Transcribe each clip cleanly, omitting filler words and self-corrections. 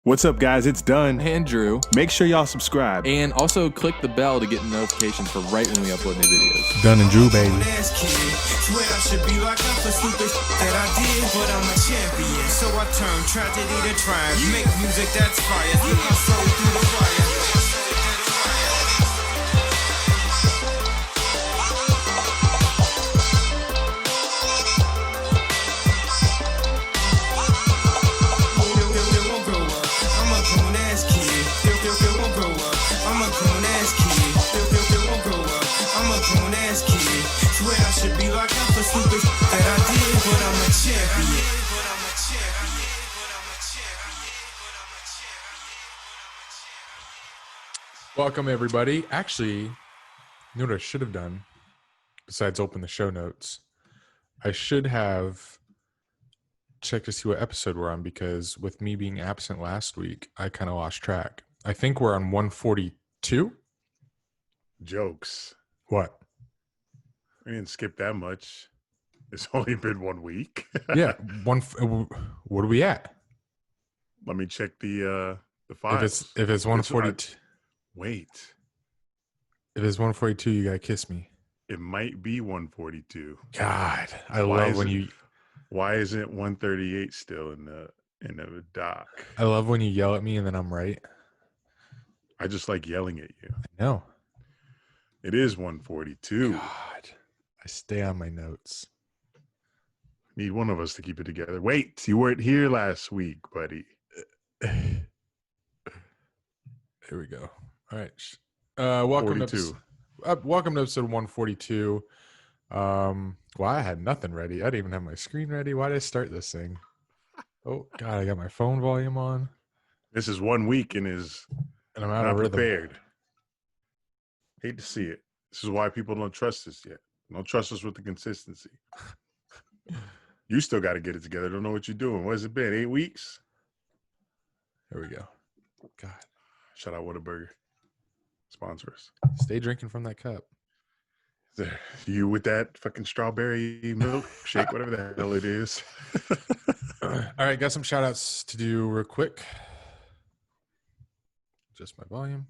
What's up, guys? It's Dunn. And Drew. Make sure y'all subscribe. And also click the bell to get notifications for right when we upload new videos. Dunn and Drew, baby. Swear I should be locked up for stupid that I did, but I'm a champion. So I turn tragedy to triumph. Make music that's fire. Put my soul through the fire. Welcome, everybody. Actually, you know what I should have done besides open the show notes? I should have checked to see what episode we're on, because with me being absent last week, I kind of lost track. I think we're on 142. Jokes. What? We didn't skip that much. It's only been 1 week. Yeah. What are we at? Let me check the files. If it's 142. Wait. If it's 142, you gotta kiss me. It might be 142. God, I love when you. Why isn't 138 still in the doc? I love when you yell at me and then I'm right. I just like yelling at you. I know. It is 142. God, I stay on my notes. Need one of us to keep it together. Wait, you weren't here last week, buddy. Here we go. All right. Welcome to episode 142. Well, I had nothing ready. I didn't even have my screen ready. Why did I start this thing? Oh God, I got my phone volume on. This is 1 week and I'm out of rhythm. prepared. Hate to see it. This is why people don't trust us yet. Don't trust us with the consistency. You still got to get it together. Don't know what you're doing. What has it been? 8 weeks? There we go. God. Shout out Whataburger. Sponsor us. Stay drinking from that cup. You with that fucking strawberry milkshake, whatever the hell it is. All right, got some shout outs to do real quick. Just my volume.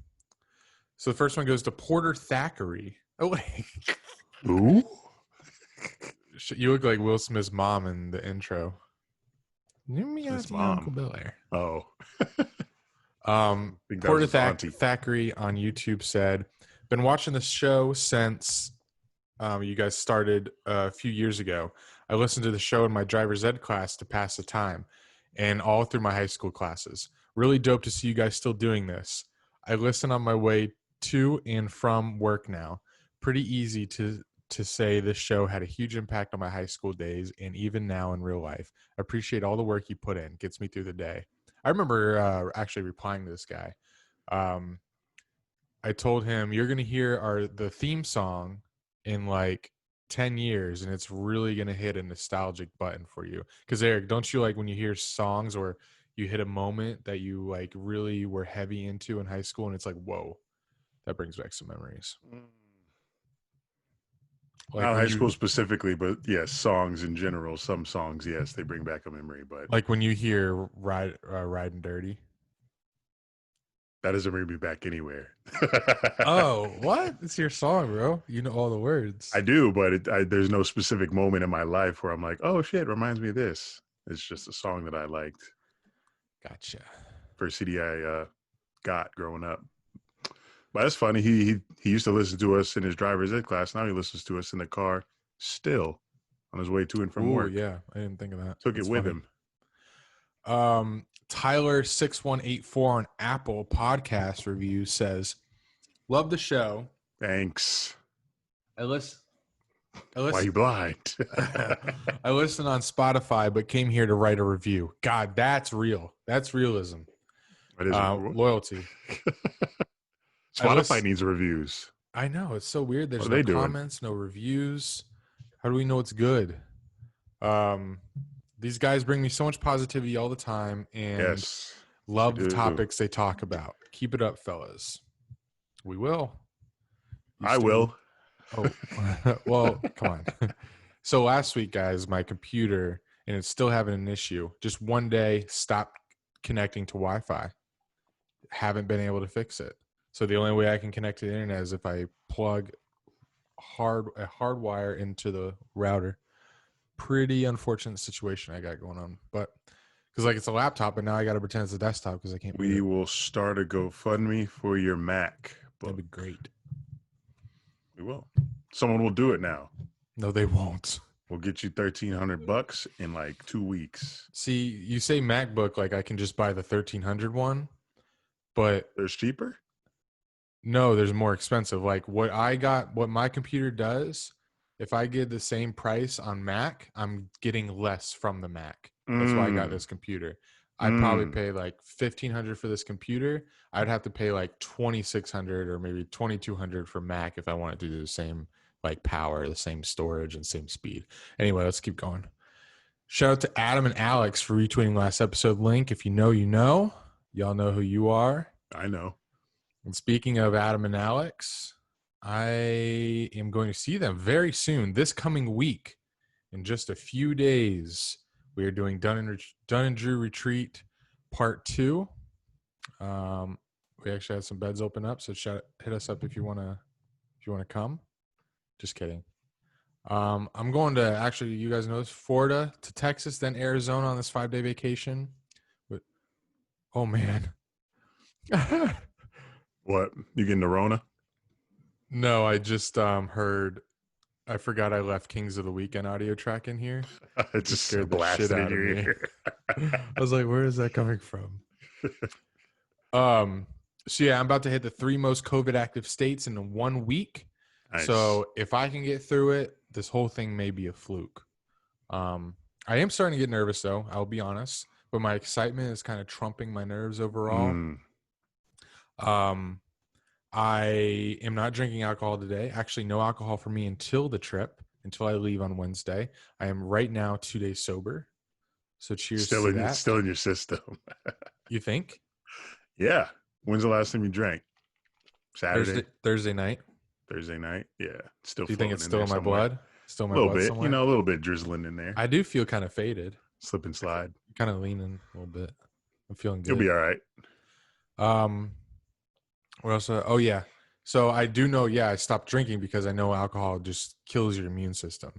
So the first one goes to Porter Thackeray. Oh, wait. Who? You look like Will Smith's mom in the intro. His mom. Uncle Bel-Air. Oh. Porter Thackeray on YouTube said, been watching the show since you guys started a few years ago. I listened to the show in my driver's ed class to pass the time and all through my high school classes. Really dope to see you guys still doing this. I listen on my way to and from work now. Pretty easy to say this show had a huge impact on my high school days and even now in real life. I appreciate all the work you put in. Gets me through the day. I remember actually replying to this guy. I told him, you're going to hear the theme song in like 10 years, and it's really going to hit a nostalgic button for you. Because Eric, don't you like when you hear songs or you hit a moment that you like really were heavy into in high school, and it's like, whoa, that brings back some memories. Like not high school specifically, but yes, songs in general. Some songs, yes, they bring back a memory. But like when you hear Riding Dirty. That doesn't bring me back anywhere. Oh, what? It's your song, bro. You know all the words. I do, but there's no specific moment in my life where I'm like, oh shit, reminds me of this. It's just a song that I liked. Gotcha. First CD I got growing up. But that's funny. He used to listen to us in his driver's ed class. Now he listens to us in the car still on his way to and from work. Yeah, I didn't think of that. Took it with him. Tyler6184 on Apple Podcast Review says, love the show. Thanks. I listen. Why you blind? I listen on Spotify, but came here to write a review. God, that's real. That's realism. That is loyalty. Spotify needs reviews. I know. It's so weird. There's no comments, no reviews. How do we know it's good? These guys bring me so much positivity all the time, and love the topics they talk about. Keep it up, fellas. We will. I will. Oh, well, come on. So last week, guys, my computer, and it's still having an issue, just one day stopped connecting to Wi-Fi. Haven't been able to fix it. So the only way I can connect to the internet is if I plug a hard wire into the router. Pretty unfortunate situation I got going on, but because like it's a laptop, but now I got to pretend it's a desktop because I can't. We will start a GoFundMe for your Mac. That'd be great. We will. Someone will do it now. No, they won't. We'll get you $1,300 in like 2 weeks. See, you say MacBook, like I can just buy the 1300 one, but There's cheaper? no, there's more expensive. Like what my computer does, if I get the same price on Mac, I'm getting less from the Mac. That's why I got this computer. I'd probably pay like $1,500 for this computer. I'd have to pay like $2,600 or maybe $2,200 for Mac if I wanted to do the same like power, the same storage, and same speed. Anyway, let's keep going. Shout out to Adam and Alex for retweeting last episode link. If you know, you know. Y'all know who you are. I know. And speaking of Adam and Alex, I am going to see them very soon, this coming week. In just a few days, we are doing Dunn and Drew Retreat Part 2. We actually had some beds open up, so hit us up if you want to come. Just kidding. I'm going to, actually, you guys know this, Florida to Texas, then Arizona on this 5-day vacation. But, oh, man. What? You getting the Rona? No, I just heard, I forgot I left Kings of the Weekend audio track in here. It just scared the blasted shit in out of your me. ear. I was like, where is that coming from? So yeah, I'm about to hit the 3 most COVID active states in 1 week. Nice. So if I can get through it, this whole thing may be a fluke. I am starting to get nervous though, I'll be honest, but my excitement is kind of trumping my nerves overall. I am not drinking alcohol today. Actually, no alcohol for me until the trip, until I leave on Wednesday. I am right now 2 days sober. So cheers to that. Still in your system. You think? Yeah. When's the last time you drank? Saturday? Thursday night. Thursday night? Yeah. Still. Do you think it's floating still in my somewhere. blood? Still in my A little blood bit. somewhere? You know, a little bit drizzling in there. I do feel kind of faded. Slip and slide. Kind of leaning a little bit. I'm feeling good. You'll be all right. What else? Oh yeah. So I do know. Yeah, I stopped drinking because I know alcohol just kills your immune system.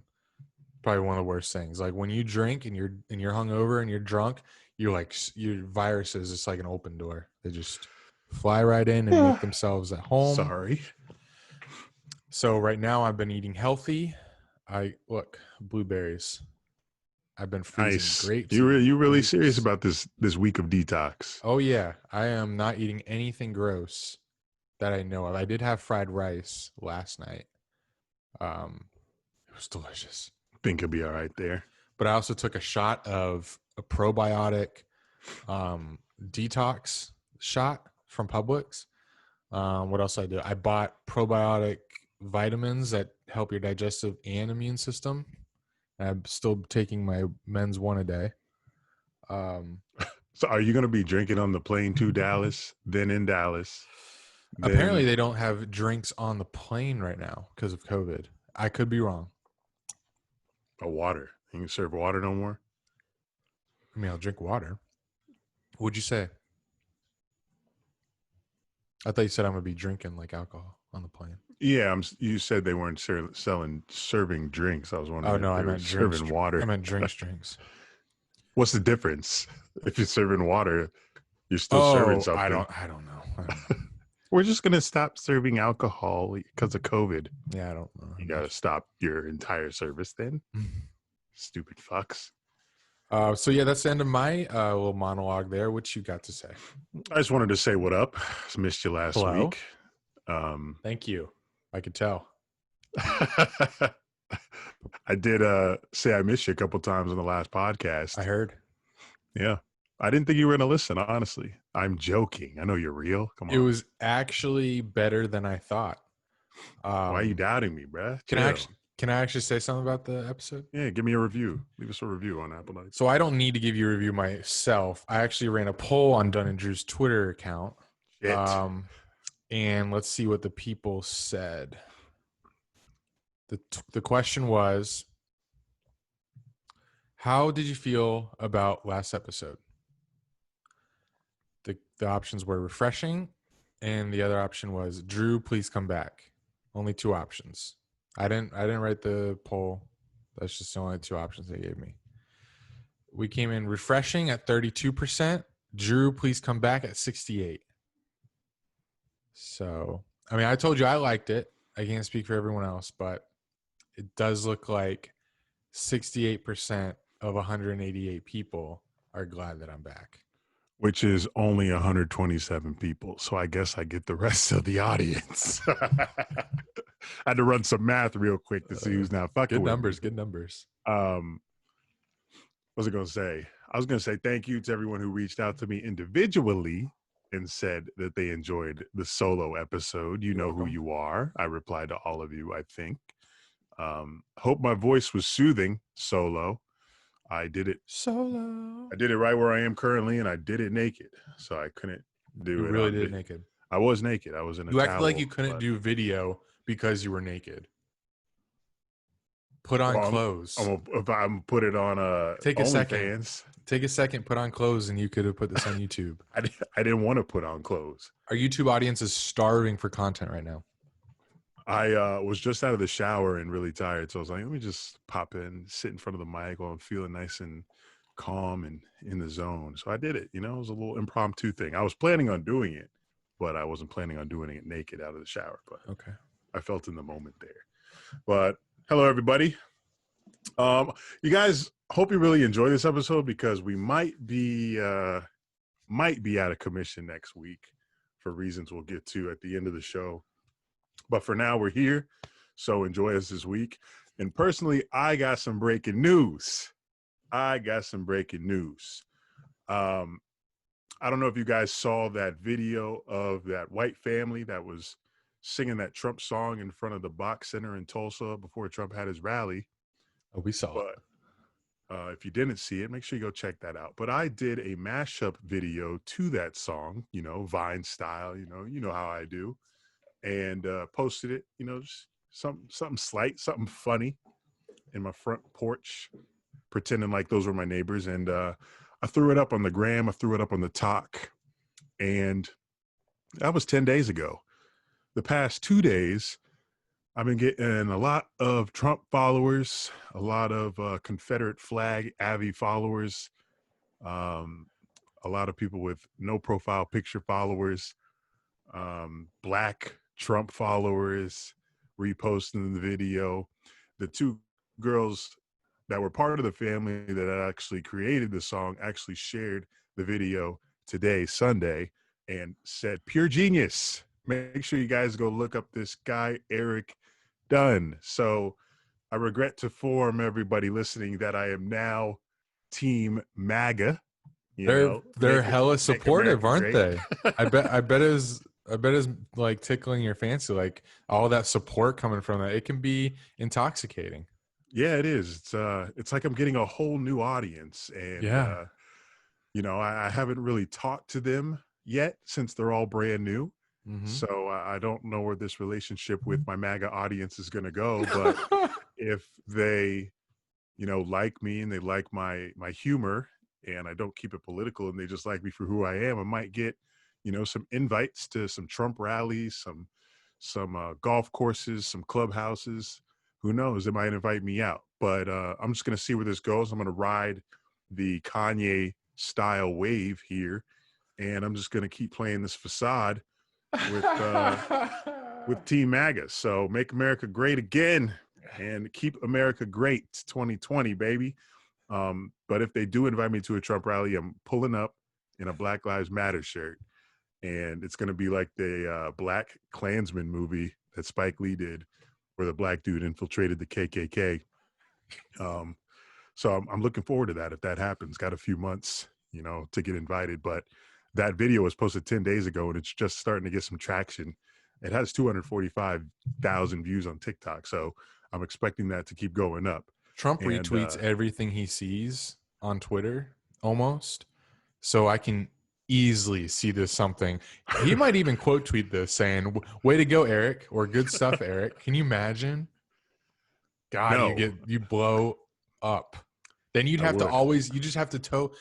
Probably one of the worst things. Like when you drink and you're hungover and you're drunk, you're like your viruses. It's like an open door. They just fly right in and make themselves at home. Sorry. So right now I've been eating healthy. Blueberries. I've been freezing Nice. grapes. You really grapes. serious about this week of detox? Oh yeah, I am not eating anything gross that I know of. I did have fried rice last night. It was delicious. I think you'll be all right there. But I also took a shot of a probiotic detox shot from Publix. What else did I do? I bought probiotic vitamins that help your digestive and immune system. I'm still taking my men's one a day. So are you going to be drinking on the plane to Dallas, then in Dallas? Apparently they don't have drinks on the plane right now because of COVID. I could be wrong. Water. You can serve water no more? I mean, I'll drink water. What'd you say? I thought you said I'm going to be drinking like alcohol on the plane. Yeah, you said they weren't serving drinks. I was wondering. Oh no, if I they meant were drinks. serving water. I meant drinks. What's the difference? If you're serving water, you're still serving something. I don't know. We're just gonna stop serving alcohol because of COVID. Yeah, I don't know. You gotta stop your entire service then. Stupid fucks. So yeah, that's the end of my little monologue there. What you got to say? I just wanted to say what up. Missed you last Hello? week. Thank you. I could tell. I did say I missed you a couple times on the last podcast. I heard. Yeah. I didn't think you were going to listen, honestly. I'm joking. I know you're real. Come on. It was actually better than I thought. Why are you doubting me, bruh? Can I actually say something about the episode? Yeah, give me a review. Leave us a review on Apple Nights. So I don't need to give you a review myself. I actually ran a poll on Dunn and Drew's Twitter account. Shit. And let's see what the people said. The question was, how did you feel about last episode? The options were refreshing, and the other option was Drew, please come back. Only 2 options. I didn't write the poll. That's just the only 2 options they gave me. We came in refreshing at 32%. Drew, please come back at 68%. So, I mean, I told you I liked it. I can't speak for everyone else, but it does look like 68% of 188 people are glad that I'm back. Which is only 127 people. So I guess I get the rest of the audience. I had to run some math real quick to see who's now fucking Good with numbers, me. good numbers. What was I going to say? I was going to say thank you to everyone who reached out to me individually and said that they enjoyed the solo episode. You know who you are. I replied to all of you, I think. Hope my voice was soothing solo. I did it Solo. I did it right where I am currently, and I did it naked. So I couldn't do You it. really did it naked. I was naked. I was in a You acted towel, like you couldn't do video because you were naked. Put on clothes. I'm put it on Take a second. OnlyFans. Take a second, put on clothes, and you could have put this on YouTube. I didn't want to put on clothes. Our YouTube audience is starving for content right now. I was just out of the shower and really tired, so I was like, let me just pop in, sit in front of the mic while I'm feeling nice and calm and in the zone. So I did it. You know, it was a little impromptu thing. I was planning on doing it, but I wasn't planning on doing it naked out of the shower. But Okay. I felt in the moment there. But hello, everybody. You guys, hope you really enjoy this episode because we might be out of commission next week for reasons we'll get to at the end of the show. But for now, we're here. So enjoy us this week. And personally, I got some breaking news. I don't know if you guys saw that video of that white family that was singing that Trump song in front of the Box Center in Tulsa before Trump had his rally. Oh, we saw it. But if you didn't see it, make sure you go check that out. But I did a mashup video to that song, you know, Vine style, you know how I do, and posted it, you know, just something slight, something funny in my front porch, pretending like those were my neighbors. And I threw it up on the gram. I threw it up on the talk. And that was 10 days ago. The past 2 days, I've been getting a lot of Trump followers, a lot of Confederate flag Avi followers, a lot of people with no profile picture followers, black Trump followers reposting the video. The 2 girls that were part of the family that actually created the song actually shared the video today, Sunday, and said, pure genius. Make sure you guys go look up this guy, Eric Dunn. So I regret to inform everybody listening that I am now Team MAGA. They're hella supportive, aren't they? I bet it's like tickling your fancy, like all that support coming from that. It can be intoxicating. Yeah, it is. It's like I'm getting a whole new audience, and I haven't really talked to them yet since they're all brand new. Mm-hmm. So I don't know where this relationship with my MAGA audience is going to go. But if they, like me and they like my humor, and I don't keep it political, and they just like me for who I am, I might get, some invites to some Trump rallies, some golf courses, some clubhouses. Who knows? They might invite me out. But I'm just going to see where this goes. I'm going to ride the Kanye style wave here, and I'm just going to keep playing this facade with Team MAGA. So make America great again and keep America great 2020, baby. But if they do invite me to a Trump rally, I'm pulling up in a Black Lives Matter shirt, and it's going to be like the Black Klansman movie that Spike Lee did, where the black dude infiltrated the KKK. So I'm looking forward to that if that happens. Got a few months, to get invited. But that video was posted 10 days ago, and it's just starting to get some traction. It has 245,000 views on TikTok, so I'm expecting that to keep going up. Trump retweets everything he sees on Twitter, almost. So I can easily see this something. He might even quote tweet this saying, "Way to go, Eric," or "Good stuff, Eric." Can you imagine? God, No. you blow up. Then you just have to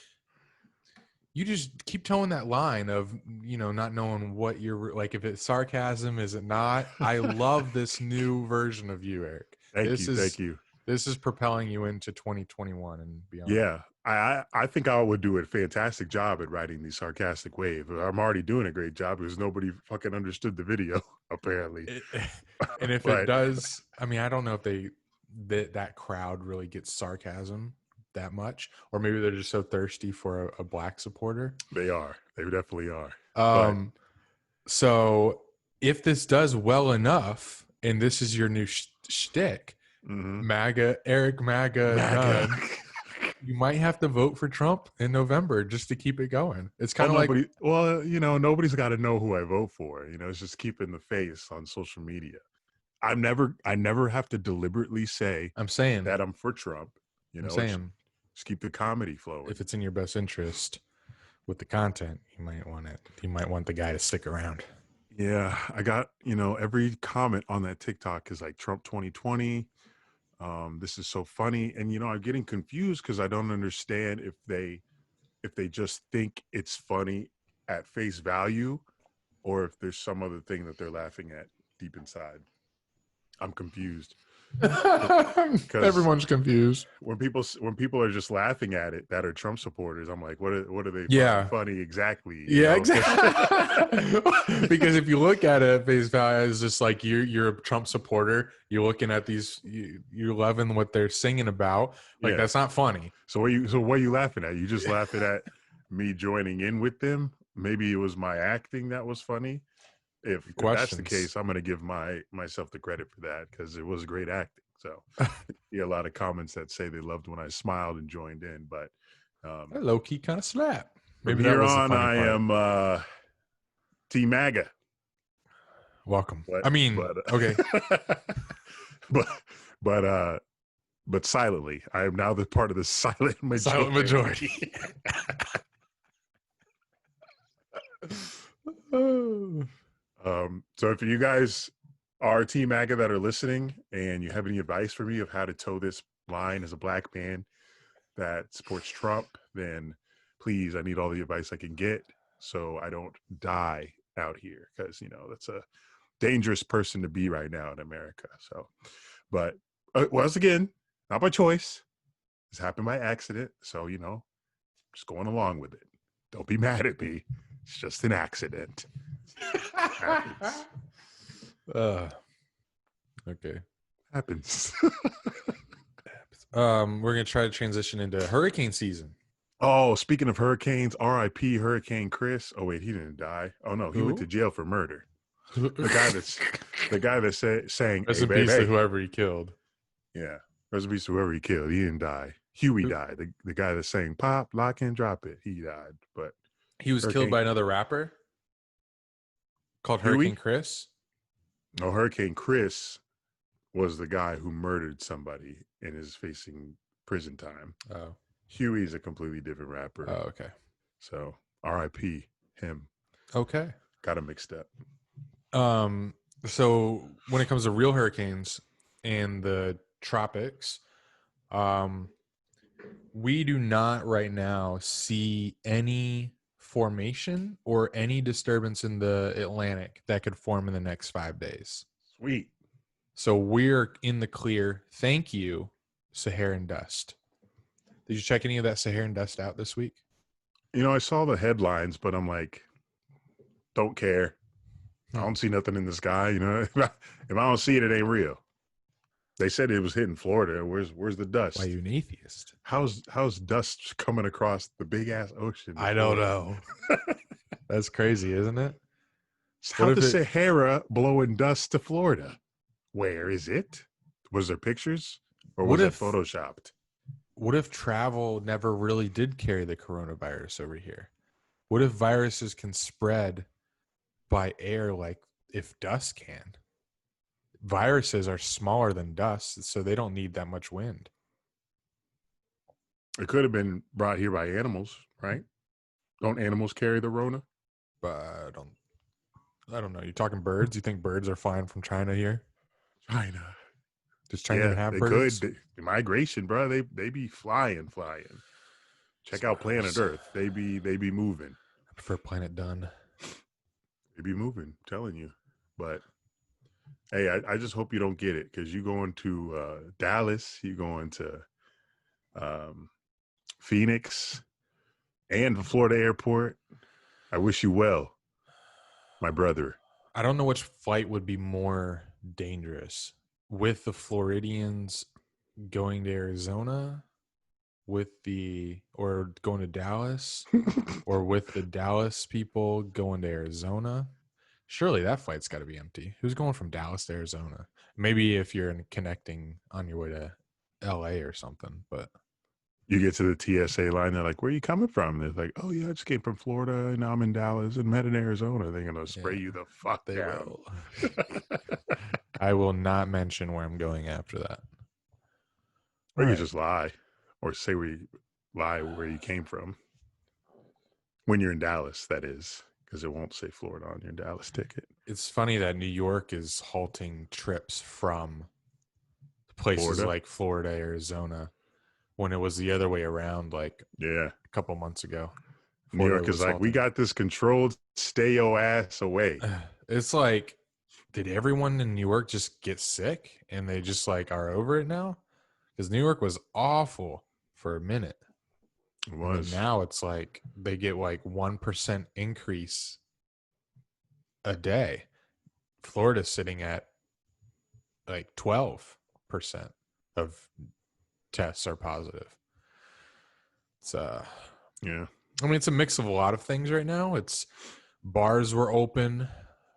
you just keep towing that line of, not knowing what you're like, if it's sarcasm, is it not? I love this new version of you, Eric. Thank you. This is propelling you into 2021 and beyond. Yeah, I think I would do a fantastic job at writing these sarcastic waves. I'm already doing a great job because nobody fucking understood the video, apparently. And if But- it does, I mean, I don't know if that crowd really gets sarcasm that much, or maybe they're just so thirsty for a black supporter. They are. They definitely are. So if this does well enough, and this is your new shtick, MAGA, Eric MAGA. Dunn, you might have to vote for Trump in November just to keep it going. It's kind of like, nobody's got to know who I vote for. It's just keeping the face on social media. I never have to deliberately say I'm saying that I'm for Trump. I'm saying just keep the comedy flowing. If it's in your best interest with the content, you might want the guy to stick around. Yeah, I got, every comment on that TikTok is like Trump 2020. This is so funny. And, I'm getting confused because I don't understand if they just think it's funny at face value or if there's some other thing that they're laughing at deep inside. I'm confused. Everyone's confused. When people are just laughing at it that are Trump supporters, I'm like, what are they funny exactly? Yeah, exactly. Because if you look at it at face value, it's just like you're a Trump supporter. You're looking at these, you're loving what they're singing about. Like, that's not funny. So what are you laughing at? You just laughing at me joining in with them? Maybe it was my acting that was funny. If that's the case, I'm going to give myself the credit for that because it was great acting. So a lot of comments that say they loved when I smiled and joined in, but low key kind of slap. Maybe here on, I am Team MAGA. Welcome. Okay, but silently, I am now the part of the silent majority. Silent majority. So if you guys are Team MAGA that are listening and you have any advice for me of how to toe this line as a black man that supports Trump, then please, I need all the advice I can get so I don't die out here because, that's a dangerous person to be right now in America. So, but once again, not by choice. This happened by accident. So, just going along with it. Don't be mad at me. It's just an accident. Okay. Happens. We're gonna try to transition into hurricane season. Oh, speaking of hurricanes, R.I.P. Hurricane Chris. Oh wait, he didn't die. Oh no, he went to jail for murder. The guy that's saying rest in peace to whoever he killed. Yeah, rest in peace to whoever he killed. He didn't die. Huey died. The guy that's saying pop, lock, and drop it. He died, but he was killed by another rapper called Hurricane Chris. No, Hurricane Chris was the guy who murdered somebody and is facing prison time. Oh, Huey's a completely different rapper. Oh, okay. So R.I.P. him. Okay. Got him mixed up. So when it comes to real hurricanes and the tropics, we do not right now see any formation or any disturbance in the Atlantic that could form in the next 5 days. Sweet. So we're in the clear. Thank you, Saharan dust. Did you check any of that Saharan dust out this week? I saw the headlines, but I'm like, don't care. I don't see nothing in the sky. If I don't see it, it ain't real. They said it was hitting Florida. Where's the dust? Why are you an atheist? How's dust coming across the big ass ocean? I don't know. That's crazy, isn't it? How the Sahara blowing dust to Florida? Where is it? Was there pictures or was it photoshopped? What if travel never really did carry the coronavirus over here? What if viruses can spread by air like if dust can? Viruses are smaller than dust, so they don't need that much wind. It could have been brought here by animals, right? Don't animals carry the Rona? But I don't know. You talking birds? You think birds are flying from China here? China. Does China have birds? Could. The migration, bro. They be flying. Check out Planet Earth. They be moving. I prefer Planet Dunn. They be moving. I'm telling you. But hey, I just hope you don't get it because you going to Dallas, you going to Phoenix, and the Florida airport. I wish you well, my brother. I don't know which flight would be more dangerous, with the Floridians going to Arizona, or going to Dallas, or with the Dallas people going to Arizona. Surely that flight's got to be empty. Who's going from Dallas to Arizona? Maybe if you're connecting on your way to LA or something, but You get to the TSA line, they're like, "Where are you coming from?" They're like, "Oh yeah, I just came from Florida, and now I'm in Dallas and met in Arizona." They're gonna spray you the fuck they down. will. I will not mention where I'm going after that. Or you Alright. just lie, or say lie where you came from when you're in Dallas. That is, because it won't say Florida on your Dallas ticket. It's funny that New York is halting trips from places Florida? like Florida, Arizona, when it was the other way around like Yeah, a couple months ago. New York Florida is was like, "We halting. got this controlled. Stay your ass away." It's like, did everyone in New York just get sick and they just like are over it now? Because New York was awful for a minute. It And then was. now it's like they get like 1% increase a day. Florida's sitting at like 12% of tests are positive. It's Yeah. I mean, it's a mix of a lot of things right now. It's bars were open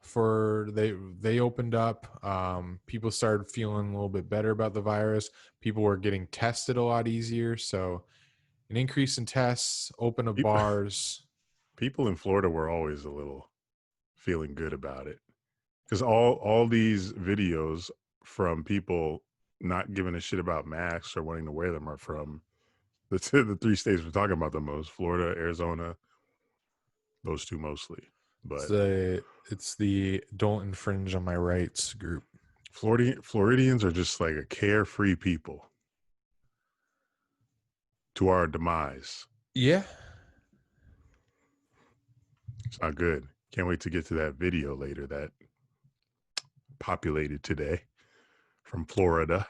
for they opened up. People started feeling a little bit better about the virus. People were getting tested a lot easier. So an increase in tests, open of People- bars. People in Florida were always a little feeling good about it, because all these videos from people not giving a shit about masks or wanting to wear them are from the three states we're talking about the most: Florida, Arizona, those two mostly. But It's the don't infringe on my rights group. Floridians are just like a carefree people to our demise. Yeah. It's not good. Can't wait to get to that video later that populated today from Florida.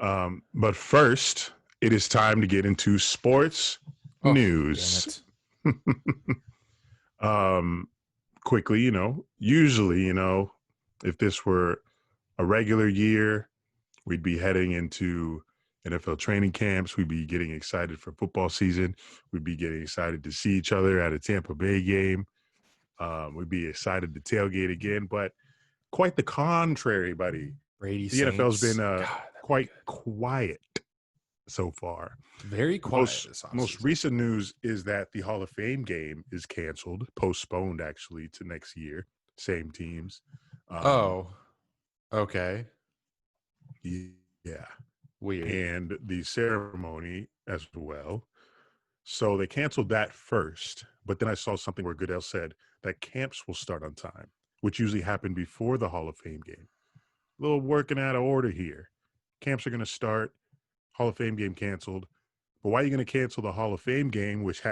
But first, it is time to get into sports news. Damn it. Quickly, usually, if this were a regular year, we'd be heading into NFL training camps. We'd be getting excited for football season. We'd be getting excited to see each other at a Tampa Bay game. We'd be excited to tailgate again, but quite the contrary, buddy. Brady The NFL's Saints. been God, quite quiet so far. very quiet. this Most offseason. recent news is that the Hall of Fame game is canceled, postponed actually to next year. Same teams. Okay. Yeah. Weird. And the ceremony as well. So they canceled that first. But then I saw something where Goodell said that camps will start on time, which usually happen before the Hall of Fame game. A little working out of order here. Camps are going to start. Hall of Fame game canceled. But why are you going to cancel the Hall of Fame game, which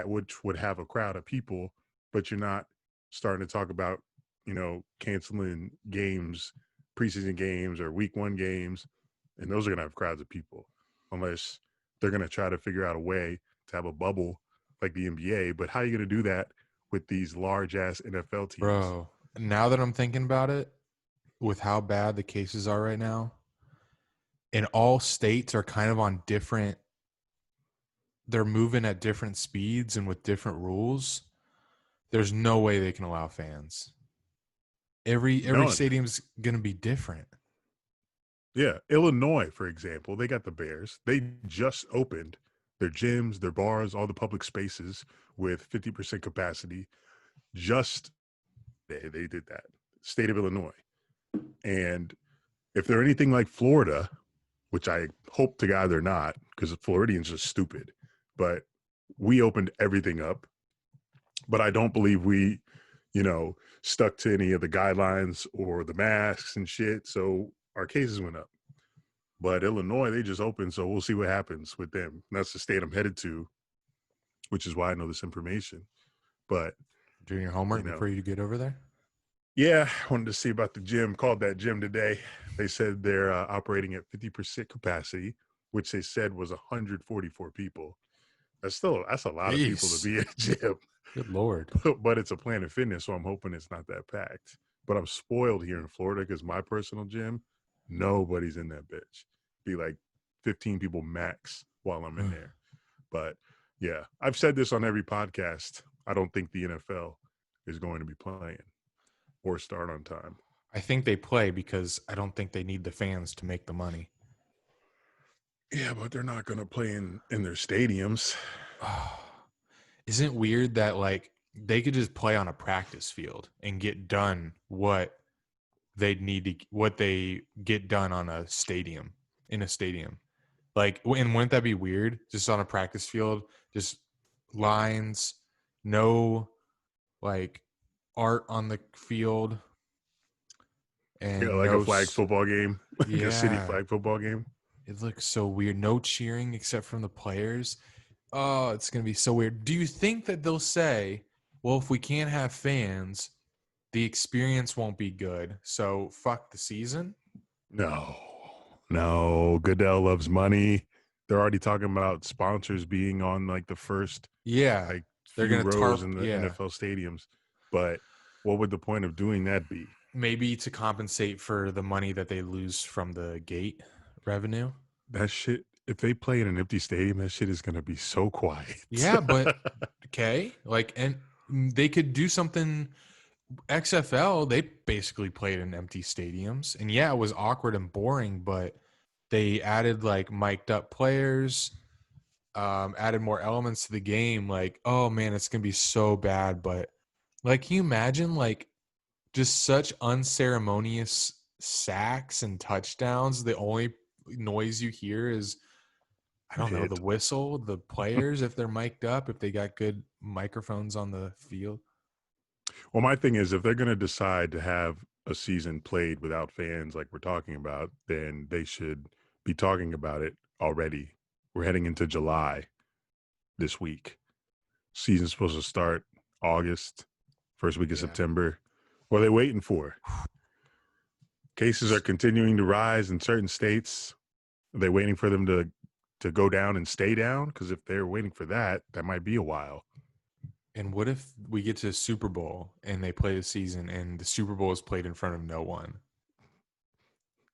would have a crowd of people, but you're not starting to talk about, canceling games, preseason games or week one games, and those are going to have crowds of people, unless they're going to try to figure out a way to have a bubble like the NBA. But how are you going to do that with these large-ass NFL teams? Bro, now that I'm thinking about it, with how bad the cases are right now, and all states are kind of on different, they're moving at different speeds and with different rules. There's no way they can allow fans. Every None. stadium's going to be different. Yeah. Illinois, for example, they got the Bears. They just opened their gyms, their bars, all the public spaces with 50% capacity. They did that. State of Illinois. And if they're anything like Florida, which I hope to God they're not, because Floridians are stupid, but we opened everything up. But I don't believe we, stuck to any of the guidelines or the masks and shit. So our cases went up. But Illinois, they just opened. So we'll see what happens with them. And that's the state I'm headed to which is why I know this information. But Doing your homework You know. before you get over there? yeah, I wanted to see about the gym. Called that gym today. They said they're operating at 50% capacity, which they said was 144 people. That's a lot of people to Jeez. be in a gym. Good Lord. But it's a Planet Fitness, so I'm hoping it's not that packed. But I'm spoiled here in Florida because my personal gym, nobody's in that bitch. Be like 15 people max while I'm in there. But yeah, I've said this on every podcast. I don't think the NFL is going to be playing or start on time. I think they play because I don't think they need the fans to make the money. Yeah, but they're not going to play in their stadiums. Isn't it weird that like they could just play on a practice field and get done what they get done on a stadium, in a stadium? Like, and wouldn't that be weird? Just on a practice field, just lines, no like art on the field, and Yeah, like no a flag football game, like a city Yeah. flag football game. It looks so weird. No cheering except from the players. Oh, it's going to be so weird. Do you think that they'll say, well, if we can't have fans, the experience won't be good, so fuck the season? No. Goodell loves money. They're already talking about sponsors being on like the first Yeah. like They're few going to rows tarp. in the Yeah. NFL stadiums. But what would the point of doing that be? Maybe to compensate for the money that they lose from the gate revenue. That shit, if they play in an empty stadium, that shit is going to be so quiet. Yeah, but okay. Like, and they could do something. XFL, they basically played in empty stadiums. And yeah, it was awkward and boring, but they added like mic'd up players, added more elements to the game. Like, oh man, it's going to be so bad. But like, can you imagine like just such unceremonious sacks and touchdowns? The only noise you hear is, I don't know, the whistle, the players, if they're mic'd up, if they got good microphones on the field. Well, my thing is, if they're going to decide to have a season played without fans like we're talking about, then they should be talking about it already. We're heading into July this week. Season's supposed to start August, first week of September. What are they waiting for? Cases are continuing to rise in certain states. Are they waiting for them to go down and stay down? Because if they're waiting for that, that might be a while. And what if we get to the Super Bowl and they play the season and the Super Bowl is played in front of no one?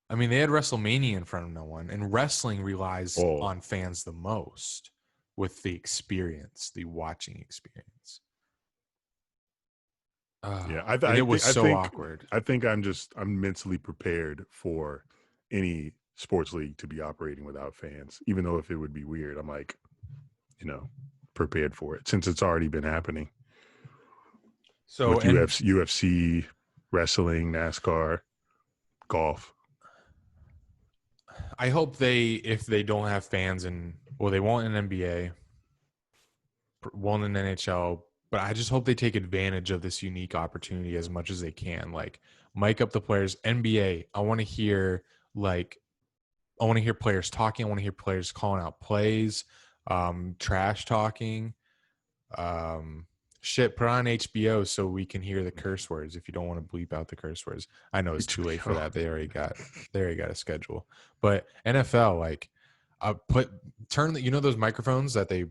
I mean, they had WrestleMania in front of no one, and wrestling relies on fans the most with the experience, the watching experience. Yeah, it was so awkward. I think I'm mentally prepared for any sports league to be operating without fans, even though if it would be weird, I'm like, prepared for it since it's already been happening. So with UFC, wrestling, NASCAR, golf. I hope if they don't have fans they won't in NBA, won't in NHL, but I just hope they take advantage of this unique opportunity as much as they can. Like, mic up the players. NBA, I want to hear players talking. I want to hear players calling out plays, trash talking. Put on HBO so we can hear the curse words if you don't want to bleep out the curse words. I know it's too late for that. They already got a schedule. But NFL, like, those microphones that the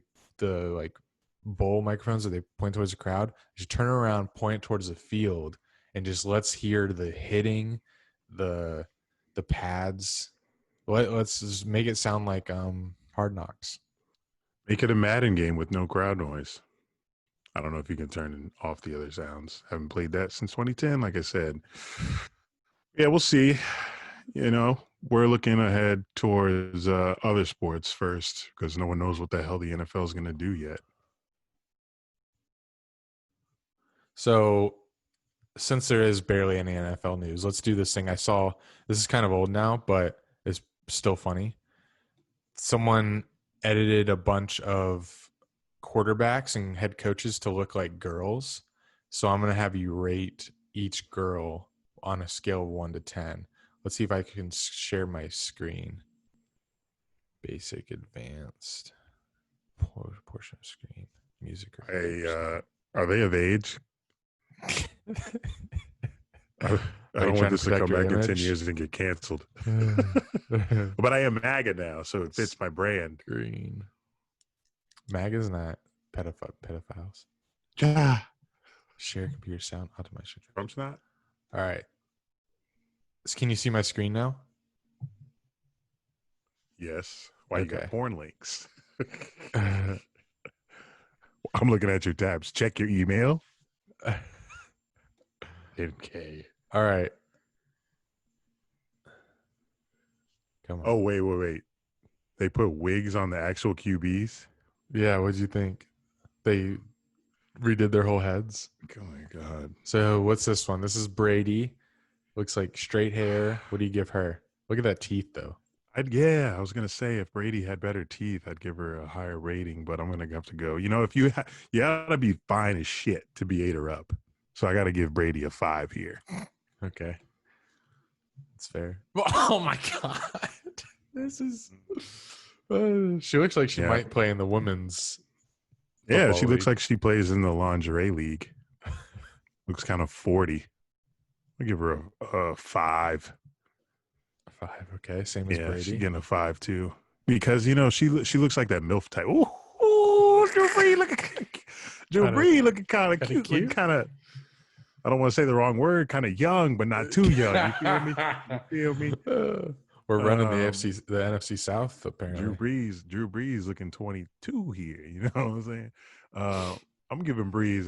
bowl microphones that they point towards the crowd, just turn around, point towards the field, and just let's hear the hitting, the pads. Let's just make it sound like Hard Knocks. Make it a Madden game with no crowd noise. I don't know if you can turn off the other sounds. Haven't played that since 2010, like I said. Yeah, we'll see. We're looking ahead towards other sports first because no one knows what the hell the NFL is going to do yet. So, since there is barely any NFL news, let's do this thing. I saw, this is kind of old now, but it's still funny. Someone edited a bunch of quarterbacks and head coaches to look like girls. So I'm going to have you rate each girl on a scale of 1 to 10. Let's see if I can share my screen. Basic, advanced, portion of screen. Music Hey, reviews. are they of age? I Are you don't want trying to this to protect come your back in 10 image? years and get canceled. But I am MAGA now, so it fits my brand. Green. MAGA's not pedophiles. Yeah. Share computer sound automation. Trump's not? All right. So can you see my screen now? Yes. Why you got Okay. porn links? I'm looking at your tabs. Check your email. Okay. All right. Come on. Oh, wait. They put wigs on the actual QBs? Yeah, what'd you think? They redid their whole heads. Oh, my God. So what's this one? This is Brady. Looks like straight hair. What do you give her? Look at that teeth, though. I was gonna say if Brady had better teeth, I'd give her a higher rating, but I'm gonna have to go. You know, if you gotta be fine as shit to be 8 or up, so I gotta give Brady a 5 here. Okay. That's fair. Oh, my God. This is... she looks like she Yeah. might play in the women's... Yeah, football she looks league. like she plays in the lingerie league. Looks kind of 40. I'll give her a 5. 5. Okay, same as Yeah, Brady. she's getting a 5 too, because you know she looks like that MILF type. Ooh, Drew Brees looking kind of cute. Looking kind of. I don't want to say the wrong word. Kind of young, but not too young. You feel me? You feel me? We're running the NFC South apparently. Drew Brees looking 22 here. You know what I'm saying? I'm giving Brees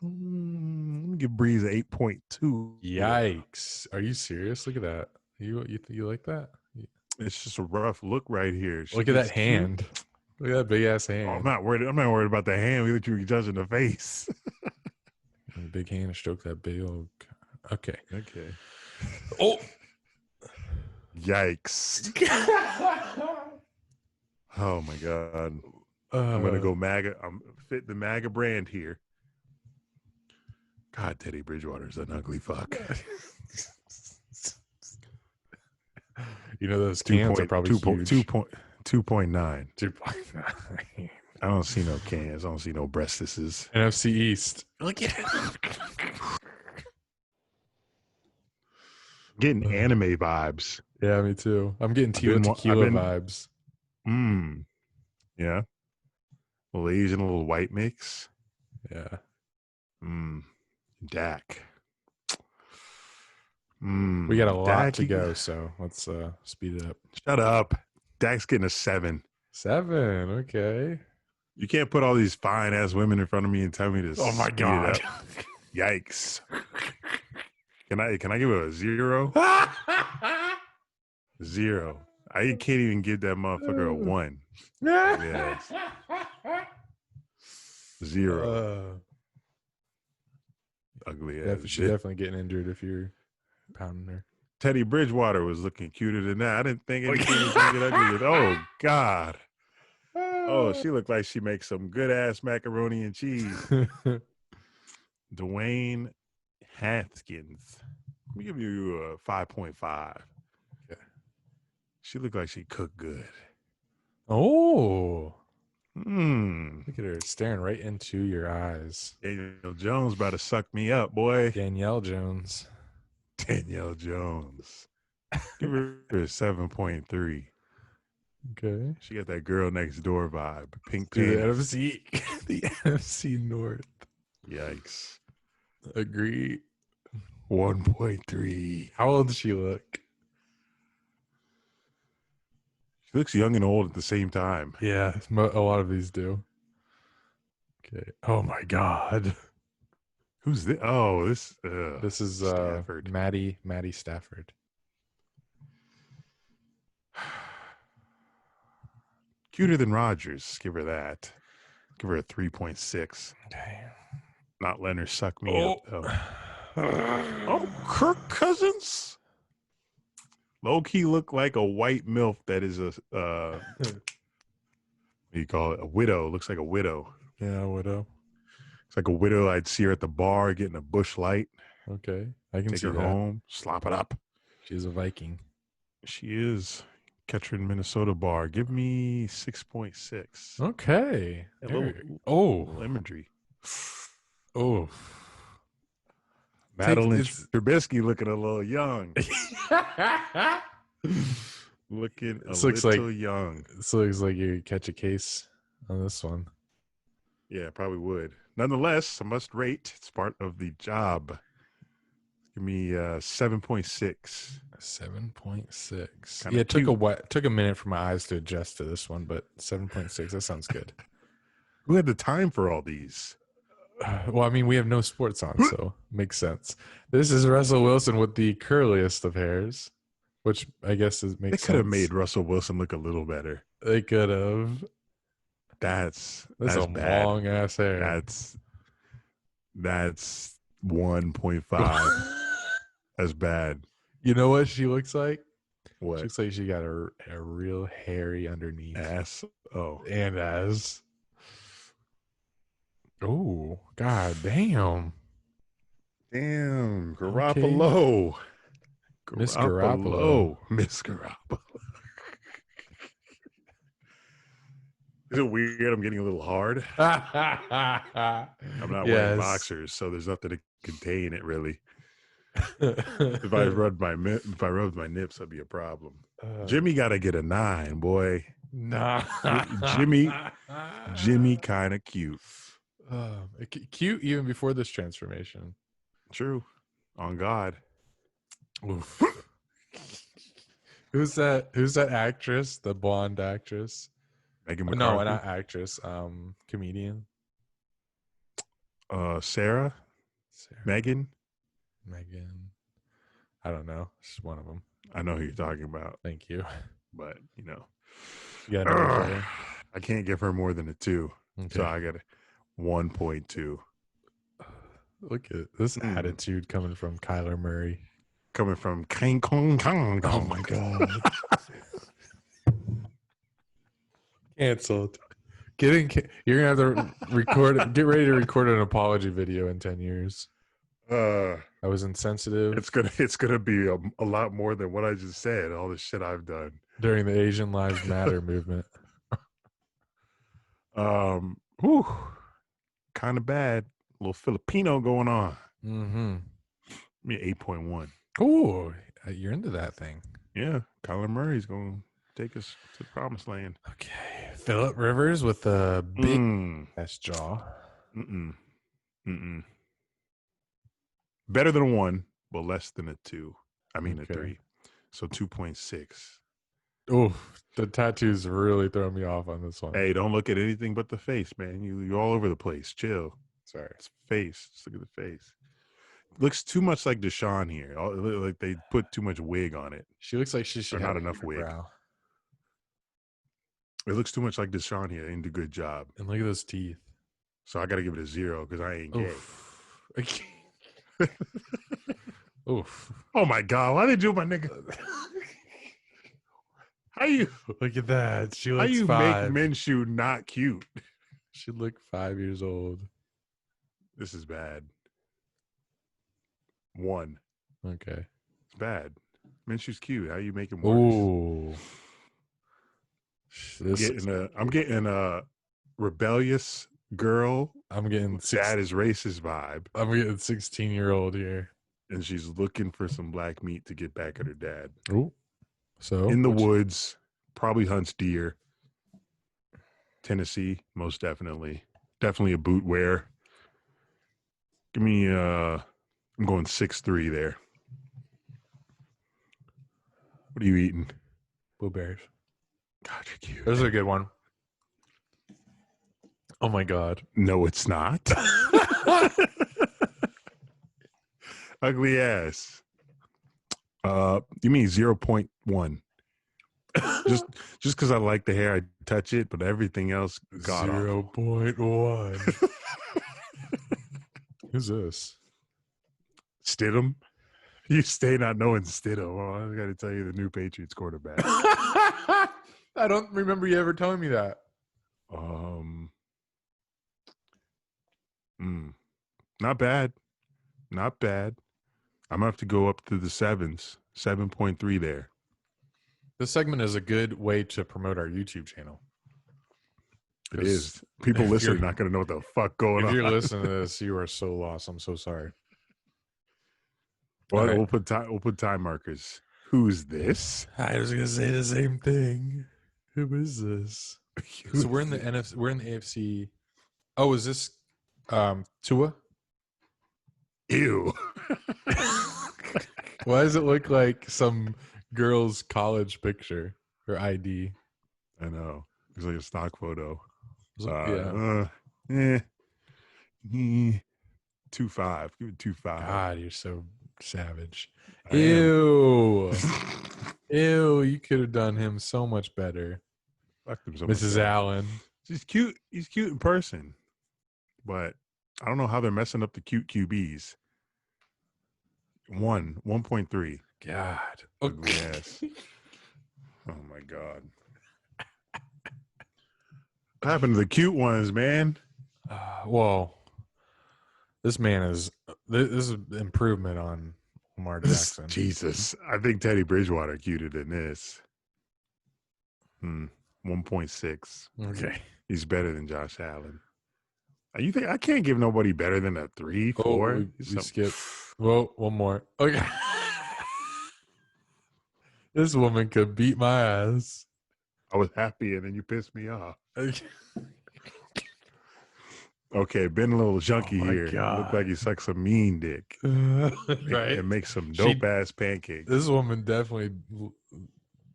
I'm gonna give Brees an 8.2. Yikes! Are you serious? Look at that. You like that? It's just a rough look right here. Look at that hand. Look at that big ass hand. Oh, I'm not worried about the hand. We let you judge in the face. Big hand to stroke that big old. Okay. Oh. Yikes. Oh my God. I'm gonna go MAGA. I'm fit the MAGA brand here. God, Teddy Bridgewater's an ugly fuck. You know those cans are probably huge. 2.9. 2.9. I don't see no cans. I don't see no breastises. NFC East. Look at it. Getting anime vibes. Yeah, me too. I'm getting tequila vibes. Yeah. A little Asian, a little white mix. Yeah. Dak. We got a lot Dak, to go, so let's speed it up. Shut up. Dak's getting a 7. 7. Okay. You can't put all these fine ass women in front of me and tell me to. Oh my God. It up. Yikes. Can I give it a 0? 0. I can't even give that motherfucker a 1. Yes. 0. Ugly ass. She's definitely getting injured if you're pounding her. Teddy Bridgewater was looking cuter than that. I didn't think anything was going to get ugly. Oh God. Oh, she looked like she makes some good ass macaroni and cheese. Dwayne Haskins. Let me give you a 5.5. Okay. She looked like she cooked good. Oh. Look at her staring right into your eyes. Daniel Jones about to suck me up, boy. Danielle Jones. Danielle Jones. Give her a 7.3. Okay. She got that girl next door vibe. Pink The pants. the NFC North. Yikes. Agree. 1.3. How old does she look? She looks young and old at the same time. Yeah, a lot of these do. Okay. Oh my God. Who's this? Oh, this is Stafford. Maddie Stafford. Cuter than Rodgers. Give her that. Give her a 3.6. Okay. Not letting her suck me up though. Oh, Kirk Cousins. Low key look like a white MILF that is a what do you call it? A widow. Looks like a widow. Yeah, widow. It's like a widow I'd see her at the bar getting a Busch Light. Okay. I can Take see her that. home, slop it up. She's a Viking. She is. Catcher in Minnesota bar. Give me 6.6. Okay. A There little, you go. little imagery. Oh. Madeline It's Trubisky looking a little young. Looking a This looks little like young. this looks like you catch a case on this one. Yeah, probably would. Nonetheless, I must rate. It's part of the job. Give me 7.6. 7.6. Kinda Yeah, it cute. took a minute for my eyes to adjust to this one, but 7.6. That sounds good. Who had the time for all these? Well, I mean, we have no sports on, so makes sense. This is Russell Wilson with the curliest of hairs, which I guess They makes could have sense. made Russell Wilson look a little better. They could have. That's That's a bad. long ass hair. That's 1.5. That's bad. You know what she looks like? She What? looks like she got a real hairy underneath. Ass? Oh. And as. Oh, god damn. Damn. Okay. Garoppolo. Miss Garoppolo. Miss Garoppolo. Is it weird? I'm getting a little hard. I'm not wearing boxers, so there's nothing to contain it really. If I rubbed my nips, that'd be a problem. Jimmy got to get a 9, boy. Nah. Jimmy kind of cute. Cute even before this transformation. True. On God. Oof. Who's that actress? The blonde actress? Megan No, McCarthy. not actress. Comedian. Sarah. Megan. I don't know. She's one of them. I know who you're talking about, Thank you. but you know, You gotta know each other. I can't give her more than a 2, Okay. so I got a 1.2. Look at this attitude coming from Kyler Murray. Coming from King Kong Kong. Oh my god. Canceled. You're gonna have to record. Get ready to record an apology video in 10 years. I was insensitive. It's gonna be a lot more than what I just said. All the shit I've done during the Asian Lives Matter movement. Kind of bad. A little Filipino going on. Mm-hmm. Me 8.1. Oh, you're into that thing. Yeah, Kyler Murray's going to take us to the promised land. Okay, Phillip Rivers with a big ass jaw. Better than a 1, but less than a 2. I mean Okay. a 3. So 2.6. Oh, the tattoos really throw me off on this one. Hey, don't look at anything but the face, man. You're all over the place. Chill. Sorry. It's face. Just look at the face. Looks too much like Deshaun here. Like they put too much wig on it. She looks like she should Or have not enough wig. brow. It looks too much like Deshaun here. They didn't do a good job. And look at those teeth. So I got to give it a 0 because I ain't gay. Oof. Oof. Oh my God! Why they do my nigga? How you Look at that. She how looks you 5. make Minshew not cute? She looked 5 years old. This is bad. 1. Okay. It's bad. Minshew's cute. How you make him worse? Ooh. I'm getting a rebellious girl. I'm getting Dad is racist vibe, I'm getting 16-year-old here. and she's looking for some black meat to get back at her dad. Ooh. So In the woods, probably hunts deer. Tennessee, most definitely. Definitely a boot wear. Give me I'm going 6'3" there. What are you eating? blueberries. God, you're cute. This is a good one. Oh my god. No, it's not. Ugly ass. You mean 0.1? Just because I like the hair, I touch it, but everything else got 0.1. Who's this? Stidham. You stay not knowing Stidham. Well, I got to tell you, the new Patriots quarterback. I don't remember you ever telling me that. Not bad. Not bad. I'm going to have to go up to the 7s. 7.3 there. This segment is a good way to promote our YouTube channel. It is. People if listening you're- not going to know what the fuck going If on. you're listening to this, you are so lost. I'm so sorry. Well, All right. we'll put time markers. Who's this? I was gonna say the same thing. Who is this? So we're in the NFC. We're in the AFC. Oh, is this Tua? Ew. Why does it look like some girl's college picture or ID? I know. It's like a stock photo. Yeah. 2.5. Give it 2.5. God, you're so savage. I am. Ew. Ew, you could have done him so much better. Fucked him so much Mrs. better. Allen. He's cute. He's cute in person. But I don't know how they're messing up the cute QBs. 1.3. God. Ugly ass. Oh my God. What happened to the cute ones, man? Well, this man is this is improvement on Lamar Jackson. Jesus. I think Teddy Bridgewater cuter than this. 1.6. Okay. He's better than Josh Allen. You think I can't give nobody better than a 3, 4? We skip. Whoa, one more. Okay. This woman could beat my ass. I was happy and then you pissed me off. Okay. Okay, been a little junky Oh my here. God. Look like he sucks some mean dick. Right. And makes some dope ass pancakes. This woman definitely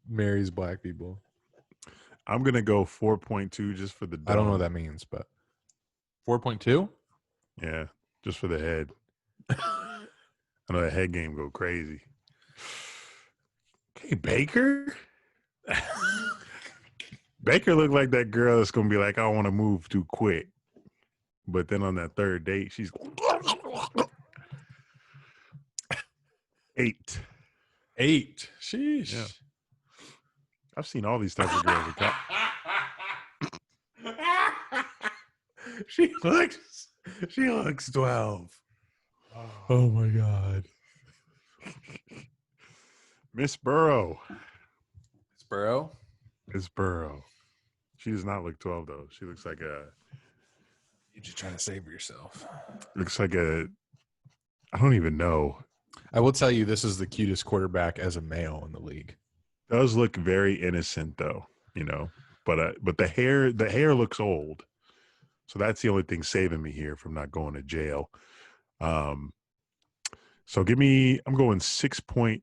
marries black people. I'm gonna go 4.2 just for the I don't know what dome. that means, but 4.2? Yeah, just for the head. I know that head game go crazy. Okay, Baker. Baker looked like that girl that's gonna be like, I don't want to move too quick. But then on that third date, she's 8. 8. Sheesh. Yeah. I've seen all these types of girls. She looks 12. Oh my God. Miss Burrow. Sparrow? Miss Burrow. She does not look 12 though. She looks like a. You're just trying to save yourself. Looks like a. I don't even know. I will tell you, this is the cutest quarterback as a male in the league. Does look very innocent though, but the hair looks old. So that's the only thing saving me here from not going to jail. So I'm going 6.3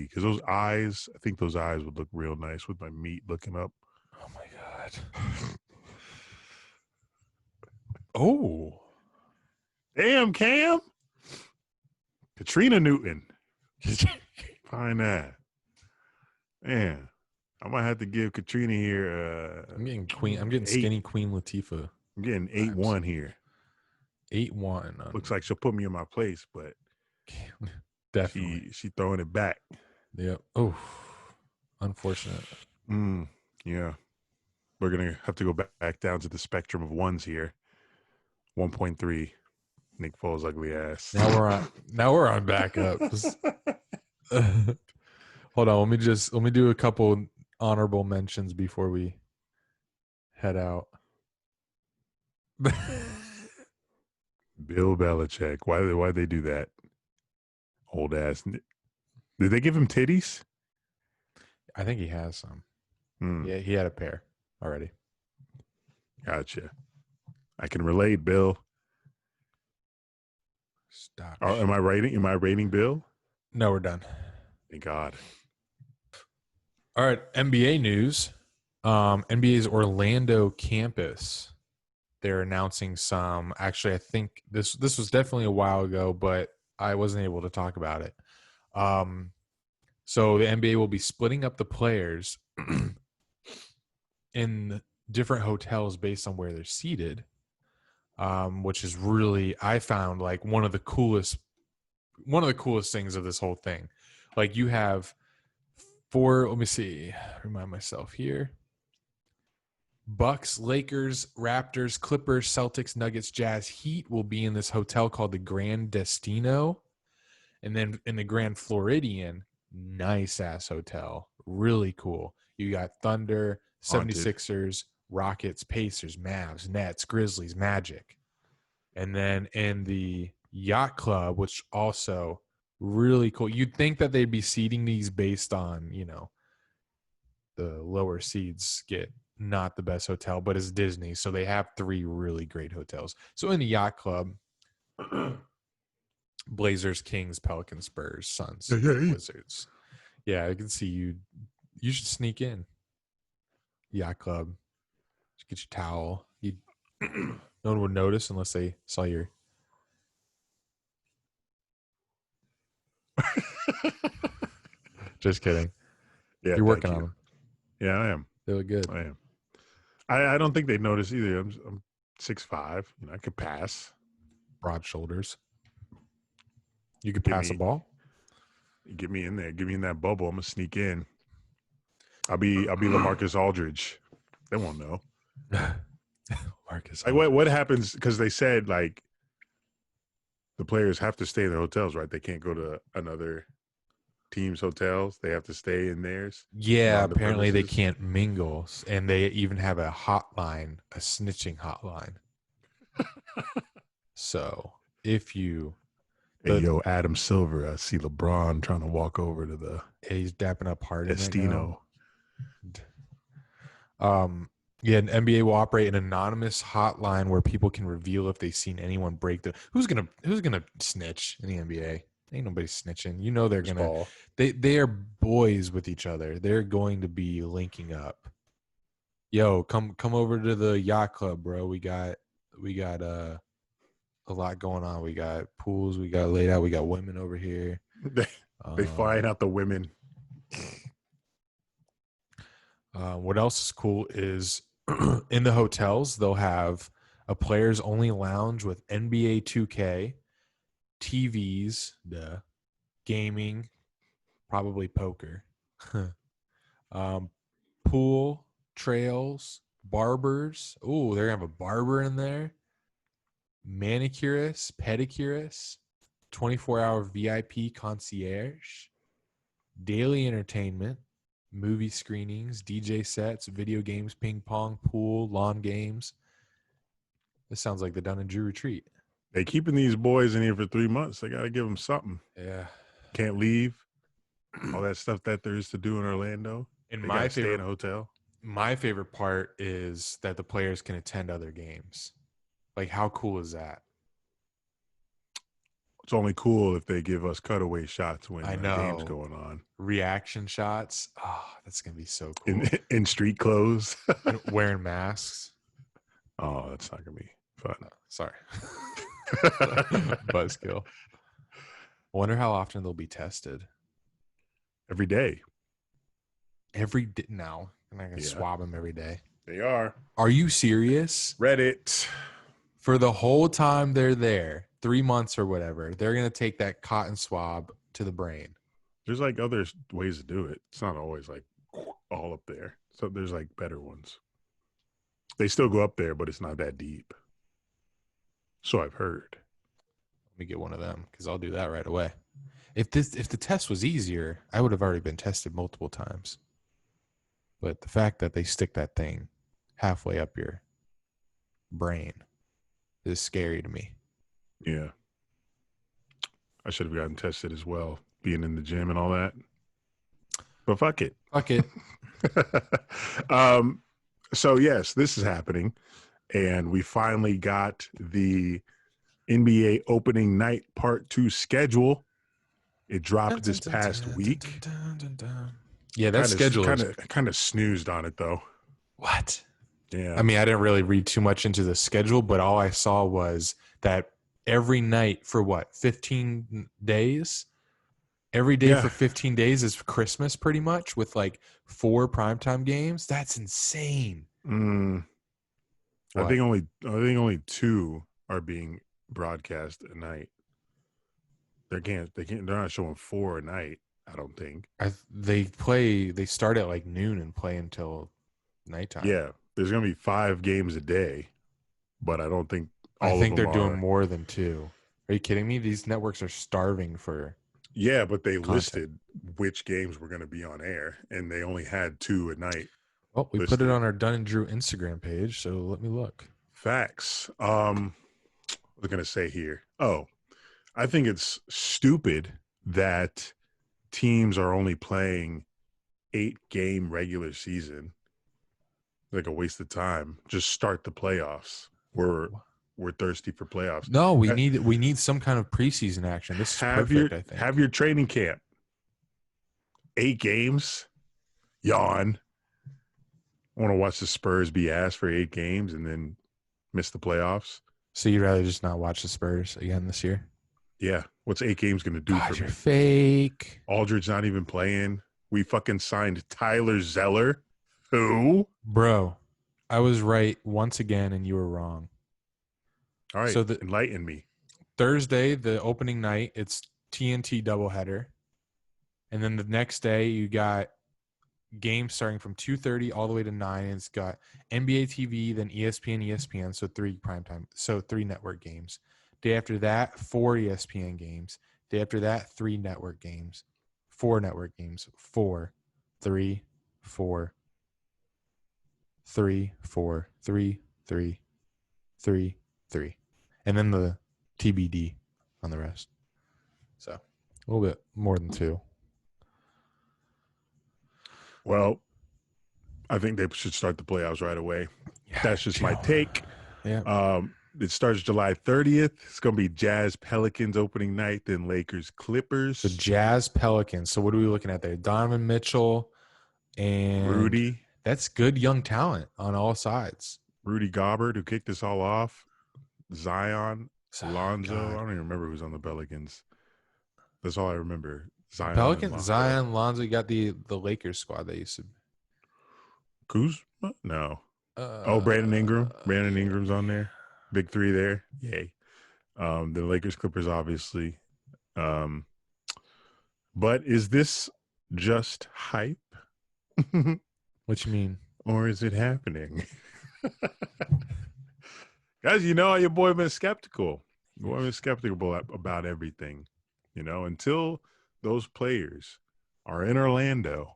because those eyes, I think those eyes would look real nice with my meat looking up. Oh my God. Oh. Damn, Cam. Katrina Newton. Find that. Man, I might have to give Katrina here. I'm getting skinny Queen Latifah. I'm getting 8-1 here. 8-1. Looks like she'll put me in my place, but Definitely. she throwing it back. Yep. Oh, unfortunate. Yeah. We're gonna have to go back down to the spectrum of ones here. 1.3. Nick Foles' ugly ass. Now we're on backups. Hold on, let me do a couple honorable mentions before we head out. Bill Belichick. Why they do that? Old ass. Did they give him titties? I think he has some. Yeah, he had a pair already. Gotcha. I can relate, Bill. Stop. Am I rating Bill? No, we're done. Thank God. All right, NBA news. NBA's Orlando campus. They're announcing some. Actually, I think this was definitely a while ago, but I wasn't able to talk about it. So the NBA will be splitting up the players in different hotels based on where they're seated, which is really, I found, like one of the coolest things of this whole thing. Like you have let me see, remind myself here. Bucks, Lakers, Raptors, Clippers, Celtics, Nuggets, Jazz, Heat will be in this hotel called the Grand Destino. And then in the Grand Floridian, nice ass hotel, really cool. You got Thunder, Haunted. 76ers, Rockets, Pacers, Mavs, Nets, Grizzlies, Magic. And then in the Yacht Club, which also really cool. You'd think that they'd be seeding these based on, the lower seeds get not the best hotel, but it's Disney. So they have 3 really great hotels. So in the Yacht Club, Blazers, Kings, Pelicans, Spurs, Suns, Wizards. Yeah, I can see you. You should sneak in. Yacht Club. Just get your towel. No one would notice unless they saw your. Just kidding. Yeah, You're working on them. Yeah, I am. They look good. I am. I don't think they'd notice either. I'm 6'5". I could pass. Broad shoulders. You could pass a ball. Get me in there. Get me in that bubble. I'm gonna sneak in. I'll be LaMarcus Aldridge. They won't know. Marcus. Like what happens? Because they said like the players have to stay in their hotels, right? They can't go to another team's hotels. They have to stay in theirs. Yeah, apparently they can't mingle, and they even have a hotline, a snitching hotline. So if you, hey, Adam Silver, I see LeBron trying to walk over to the. He's dapping up Harden. Estino. Yeah, an NBA will operate an anonymous hotline where people can reveal if they've seen anyone break the. Who's gonna snitch in the NBA? Ain't nobody snitching. You know they're gonna. They are boys with each other. They're going to be linking up. Yo, come over to the Yacht Club, bro. We got a lot going on. We got pools. We got laid out. We got women over here. They find out the women. What else is cool is in the hotels, they'll have a players only lounge with NBA 2K, TVs, gaming, probably poker, pool, trails, barbers. Oh, they're going to have a barber in there. Manicurist, pedicurist, 24-hour VIP concierge, daily entertainment, movie screenings, DJ sets, video games, ping pong, pool, lawn games. This sounds like the Dunn and Drew retreat. They keeping these boys in here for 3 months. They got to give them something. Yeah. Can't leave. All that stuff that there is to do in Orlando. And my favorite, stay in a hotel. My favorite part is that the players can attend other games. Like, how cool is that? It's only cool if they give us cutaway shots when the game's going on. Reaction shots. Oh, that's going to be so cool. In street clothes. And wearing masks. Oh, that's not going to be fun. No, sorry. Buzzkill. I wonder how often they'll be tested. Every day. Every day? No. I'm not going to swab them every day. They are. Are you serious? Reddit. For the whole time they're there, 3 months or whatever, they're going to take that cotton swab to the brain. There's like other ways to do it. It's not always like all up there. So there's like better ones. They still go up there, but it's not that deep. So I've heard. Let me get one of them because I'll do that right away. If the test was easier, I would have already been tested multiple times. But the fact that they stick that thing halfway up your brain is scary to me. Yeah. I should have gotten tested as well, being in the gym and all that. But fuck it. Fuck it. So, yes, this is happening. And we finally got the NBA opening night part 2 schedule. It dropped this past week. Yeah, that schedule kind of snoozed on it, though. What? Yeah. I mean, I didn't really read too much into the schedule, but all I saw was that every night for 15 days? Every day for 15 days is Christmas pretty much with like 4 primetime games. That's insane. I think only 2 are being broadcast a night. They're not showing 4 a night, I don't think. They start at like noon and play until nighttime. Yeah. There's going to be 5 games a day, but I don't think I think they're doing more than 2. Are you kidding me? These networks are starving for Yeah, but they content. listed which games were going to be on air, and they only had 2 at night. Well, we put it on our Dunn and Drew Instagram page, so let me look. Facts. What was I going to say here? Oh, I think it's stupid that teams are only playing 8-game regular season. Like a waste of time. Just start the playoffs. We're thirsty for playoffs. No, we need some kind of preseason action. This is perfect, I think. Have your training camp. 8 games. Yawn. I want to watch the Spurs be ass for 8 games and then miss the playoffs. So you'd rather just not watch the Spurs again this year? Yeah. What's 8 games going to do for You're me? fake. Aldridge not even playing. We fucking signed Tyler Zeller. Who? Bro, I was right once again and you were wrong. All right. So enlighten me. Thursday, the opening night, it's TNT doubleheader. And then the next day, you got games starting from 2:30 all the way to 9. It's got NBA TV, then ESPN, so 3 primetime, so 3 network games. Day after that, 4 ESPN games. Day after that, 3 network games. 4 network games. 4, 3, 4, 3, 4, 3, 3, 3, 3. And then the TBD on the rest. So a little bit more than 2. Well, I think they should start the playoffs right away. Yeah, That's just my take. Yeah. It starts July 30th. It's going to be Jazz Pelicans opening night, then Lakers Clippers. The Jazz Pelicans. So what are we looking at there? Donovan Mitchell and Rudy. That's good young talent on all sides. Rudy Gobert, who kicked us all off. Zion. Lonzo. God. I don't even remember who's on the Pelicans. That's all I remember. Zion. Pelicans, Zion, Lonzo. You got the Lakers squad that used to. Kuzma? No. Brandon Ingram. Brandon Ingram's on there. Big 3 there. Yay. The Lakers Clippers, obviously. But is this just hype? What you mean? Or is it happening? Guys, you know, your boy been skeptical. Your boy been skeptical about everything. You know, until those players are in Orlando,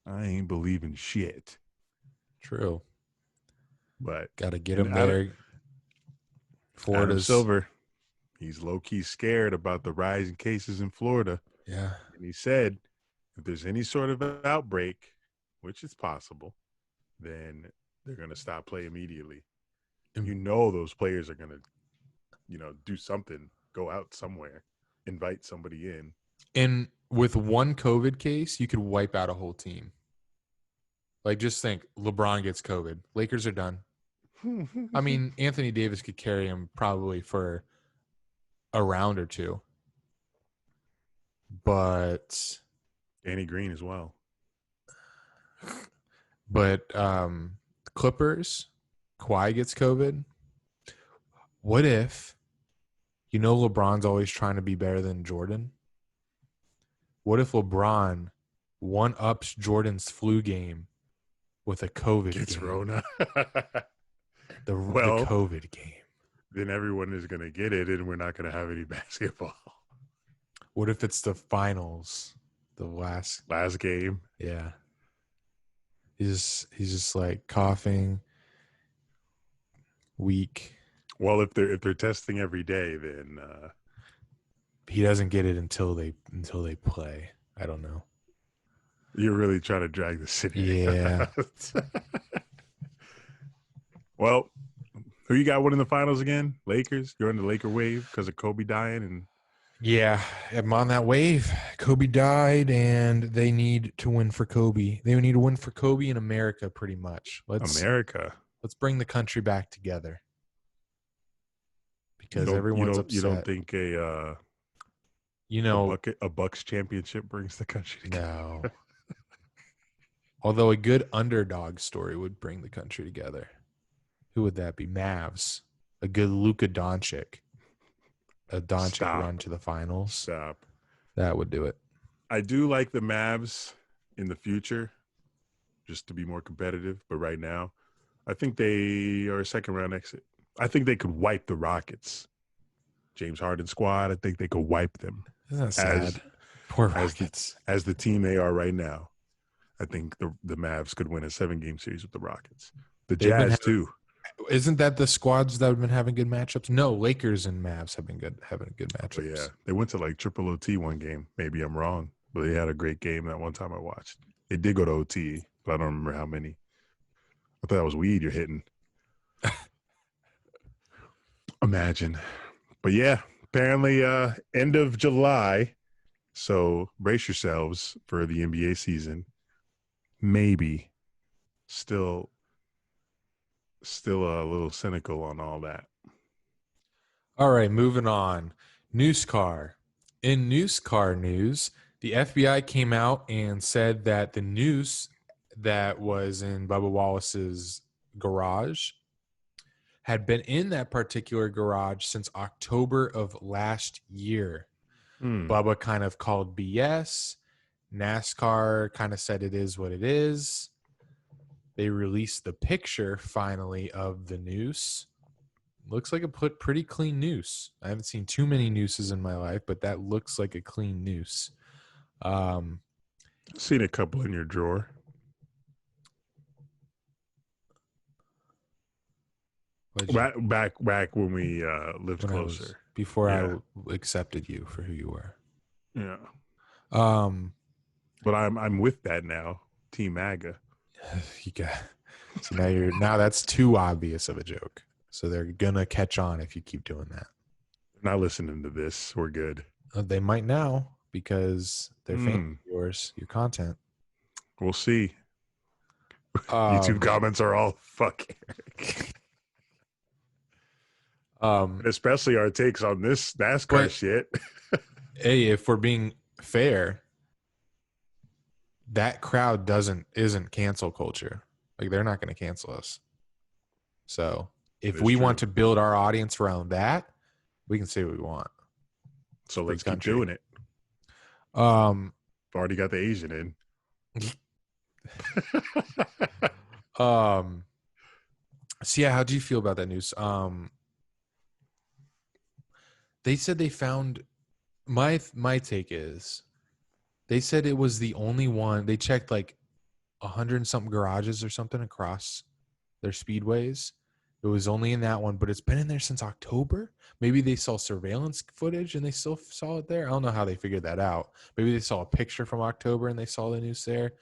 I ain't believing shit. True. But Got to get them there. Florida's Silver. He's low-key scared about the rise in cases in Florida. Yeah. And he said, if there's any sort of outbreak, which is possible, then they're going to stop play immediately. And you know those players are going to, you know, do something, go out somewhere, invite somebody in. And with one COVID case, you could wipe out a whole team. Like, just think, LeBron gets COVID. Lakers are done. I mean, Anthony Davis could carry him probably for a round or 2. But Danny Green as well. But Clippers, Kawhi gets COVID. What if, you know, LeBron's always trying to be better than Jordan? What if LeBron one-ups Jordan's flu game with a COVID Gets game? Rona. The COVID game. Then everyone is going to get it, and we're not going to have any basketball. What if it's the finals? The last game. Yeah. He's just like coughing, weak. Well, if they're testing every day, then he doesn't get it until they play. I don't know. You're really trying to drag the city. Yeah. Well, who you got winning the finals again? Lakers. You're on the Laker wave because of Kobe dying, and yeah, I'm on that wave. Kobe died, and they need to win for Kobe. They need to win for Kobe in America, pretty much. Let's bring the country back together because everyone's upset. You don't think a Bucks championship brings the country together? No. Although a good underdog story would bring the country together. Who would that be? Mavs. A good Luka Doncic. A Doncic run to the finals. Stop. That would do it. I do like the Mavs in the future, just to be more competitive. But right now, I think they are a second-round exit. I think they could wipe the Rockets. James Harden squad, I think they could wipe them. Isn't that sad? Poor as Rockets. the team they are right now. I think the Mavs could win a 7-game series with the Rockets. The They've been Jazz too. Isn't that the squads that have been having good matchups? No, Lakers and Mavs have been having good matchups. Oh yeah, they went to like triple OT one game. Maybe I'm wrong, but they had a great game that one time I watched. It did go to OT, but I don't remember how many. I thought that was weed you're hitting. Imagine. But yeah, apparently end of July. So brace yourselves for the NBA season. Maybe. Still a little cynical on all that. All right, moving on. Newscar. In Newscar news, the FBI came out and said that the noose that was in Bubba Wallace's garage had been in that particular garage since October of last year. Bubba kind of called BS. NASCAR kind of said it is what it is. They released the picture finally of the noose. Looks like a pretty clean noose. I haven't seen too many nooses in my life, but that looks like a clean noose. Seen a couple in your drawer. Back when we lived closer. Before I accepted you for who you were. Yeah. Um, But I'm with that now. Team MAGA. you got so now that's too obvious of a joke. So they're gonna catch on if you keep doing that. Not listening to this. We're good. They might now because they're fans of yours, your content. We'll see. YouTube comments are all fuck Eric. Especially our takes on this NASCAR shit. Hey, if we're being fair, that crowd isn't cancel culture. Like they're not going to cancel us. So if we want to build our audience around that, we can say what we want. So let's keep doing it. Already got the Asian in. So yeah, how do you feel about that news? They said they found my take is they said it was the only one. They checked like 100 and something garages or something across their speedways. It was only in that one, but it's been in there since October. Maybe they saw surveillance footage and they still saw it there. I don't know how they figured that out. Maybe they saw a picture from October and they saw the news there.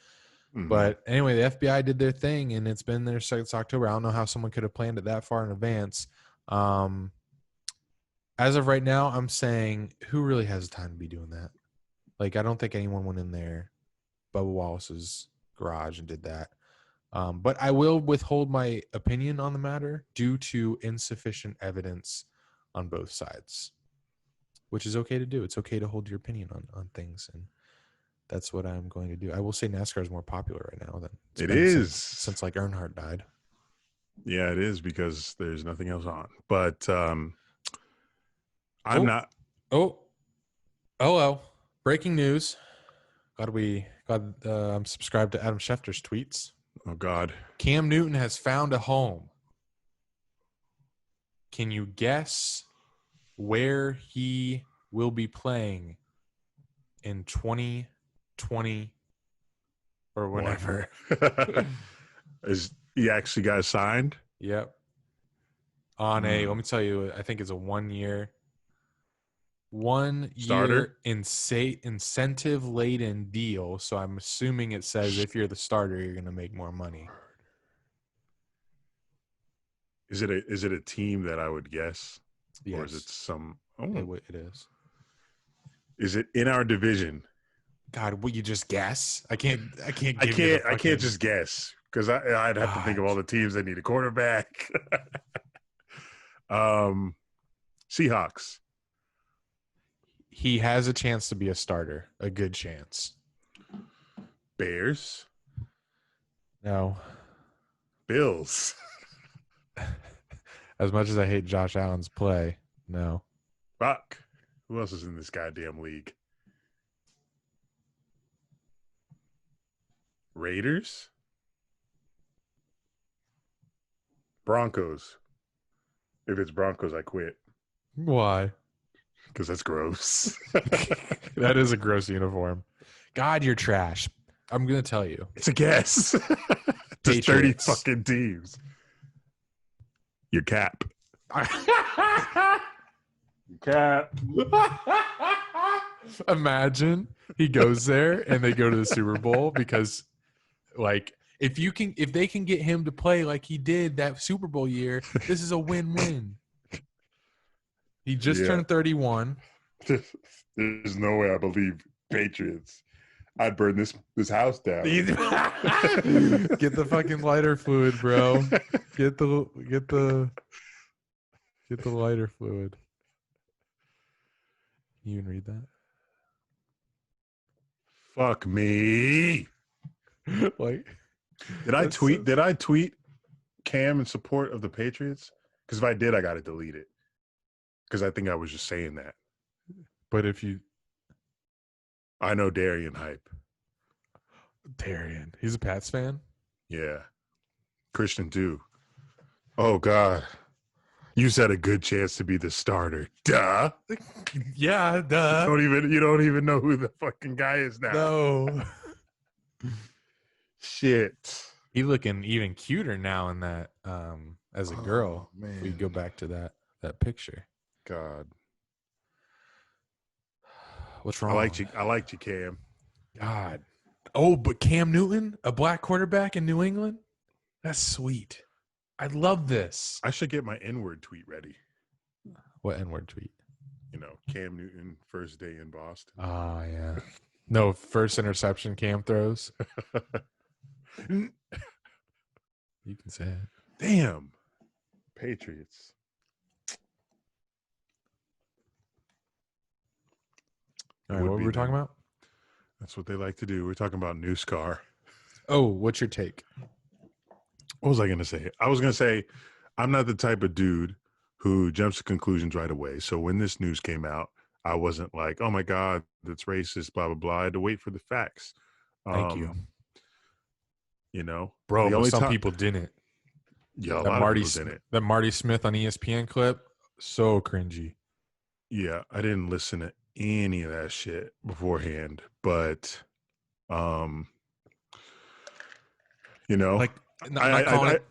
Mm-hmm. But anyway, the FBI did their thing and it's been there since October. I don't know how someone could have planned it that far in advance. As of right now, I'm saying who really has the time to be doing that? Like, I don't think anyone went in there, Bubba Wallace's garage and did that. But I will withhold my opinion on the matter due to insufficient evidence on both sides, which is okay to do. It's okay to hold your opinion on things, and that's what I'm going to do. I will say NASCAR is more popular right now than it is since like Earnhardt died. Yeah, it is because there's nothing else on. But I'm not. Oh, breaking news. I'm subscribed to Adam Schefter's tweets. Oh, God. Cam Newton has found a home. Can you guess where he will be playing in 2020 or whenever? Is he actually got signed? Yep. On let me tell you, I think it's a 1 year. 1 year incentive laden deal. So I'm assuming it says if you're the starter, you're going to make more money. Is it a team that I would guess? Yes. Or is it some? Oh, it is. Is it in our division? God, will you just guess? I can't just guess because I'd have to think of all the teams that need a quarterback. Seahawks. He has a chance to be a starter. A good chance. Bears. No. Bills. As much as I hate Josh Allen's play, no. Fuck. Who else is in this goddamn league? Raiders. Broncos. If it's Broncos, I quit. Why? because that's gross. That is a gross uniform. God, you're trash. I'm gonna tell you. It's a guess. Just 30 Patriots. fucking teams. Your cap. Cap. Imagine he goes there and they go to the Super Bowl because, like, if they can get him to play like he did that Super Bowl year, this is a win-win. He just turned 31. There's no way I believe Patriots. I'd burn this house down. Get the fucking lighter fluid, bro. Get the lighter fluid. You can read that? Fuck me. Like, Did I tweet Cam in support of the Patriots? Because if I did, I got to delete it. Because I think I was just saying that. but if you I know Darian hype. Darian, he's a Pats fan. Yeah. Christian too. Oh God. You said a good chance to be the starter. Duh. Yeah, duh. You don't even know who the fucking guy is now. No. Shit. He's looking even cuter now in that as a girl. Oh, man. If we go back to that picture. God. What's wrong? I liked you, Cam. God. Oh, but Cam Newton, a black quarterback in New England? That's sweet. I love this. I should get my N-word tweet ready. What N-word tweet? You know, Cam Newton, first day in Boston. Oh, yeah. No, first interception Cam throws. You can say it. Damn. Patriots. All right, what were we talking about? That's what they like to do. We're talking about new Scar. Oh, what's your take? What was I going to say? I was going to say, I'm not the type of dude who jumps to conclusions right away. So when this news came out, I wasn't like, oh my God, that's racist, blah, blah, blah. I had to wait for the facts. Thank you. You know? Bro, the but only some time- people didn't. Yeah, a That lot Marty, of people didn't. that Marty Smith on ESPN clip, so cringy. Yeah, I didn't listen to any of that shit beforehand. But, you know, Like, not calling it.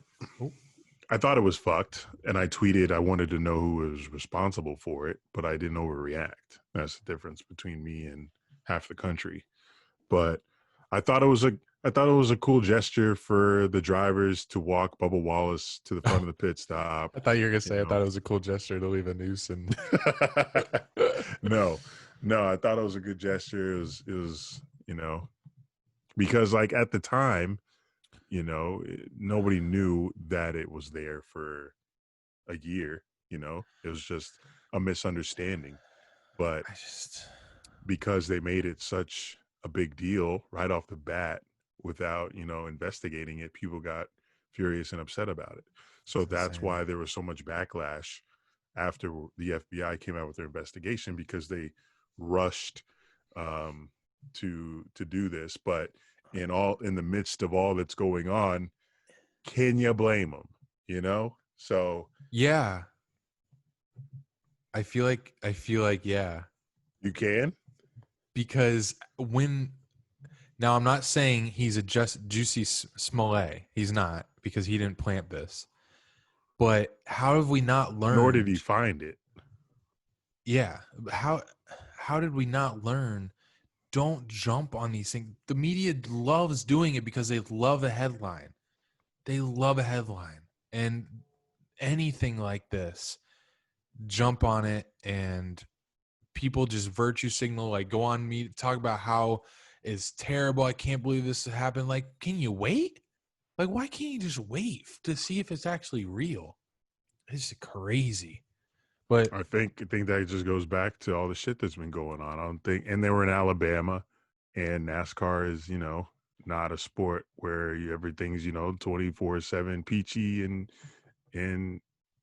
I thought it was fucked, and I tweeted I wanted to know who was responsible for it, but I didn't overreact. That's the difference between me and half the country. But I thought it was a cool gesture for the drivers to walk Bubba Wallace to the front of the pit stop. I thought you were gonna say You I thought know. it was a cool gesture to leave a noose and No, I thought it was a good gesture. It was, you know, because like at the time, you know, nobody knew that it was there for a year. You know, it was just a misunderstanding. But because they made it such a big deal right off the bat without, you know, investigating it, people got furious and upset about it. So that's insane. why there was so much backlash after the FBI came out with their investigation, because they rushed to do this. But in the midst of all that's going on, can you blame them? You know? So yeah. I feel like yeah. you can. Because now I'm not saying he's a just Juicy Smollett. He's not, because he didn't plant this. But how have we not learned? Nor did he find it. Yeah. How did we not learn? Don't jump on these things. The media loves doing it because they love a headline. They love a headline. And anything like this, jump on it, and people just virtue signal, like go on me, talk about how it's terrible. I can't believe this happened. Like, can you wait? Like, why can't you just wait to see if it's actually real? It's crazy. But I think that just goes back to all the shit that's been going on. I don't think, and they were in Alabama, and NASCAR is, you know, not a sport where everything's, you know, 24/7 peachy and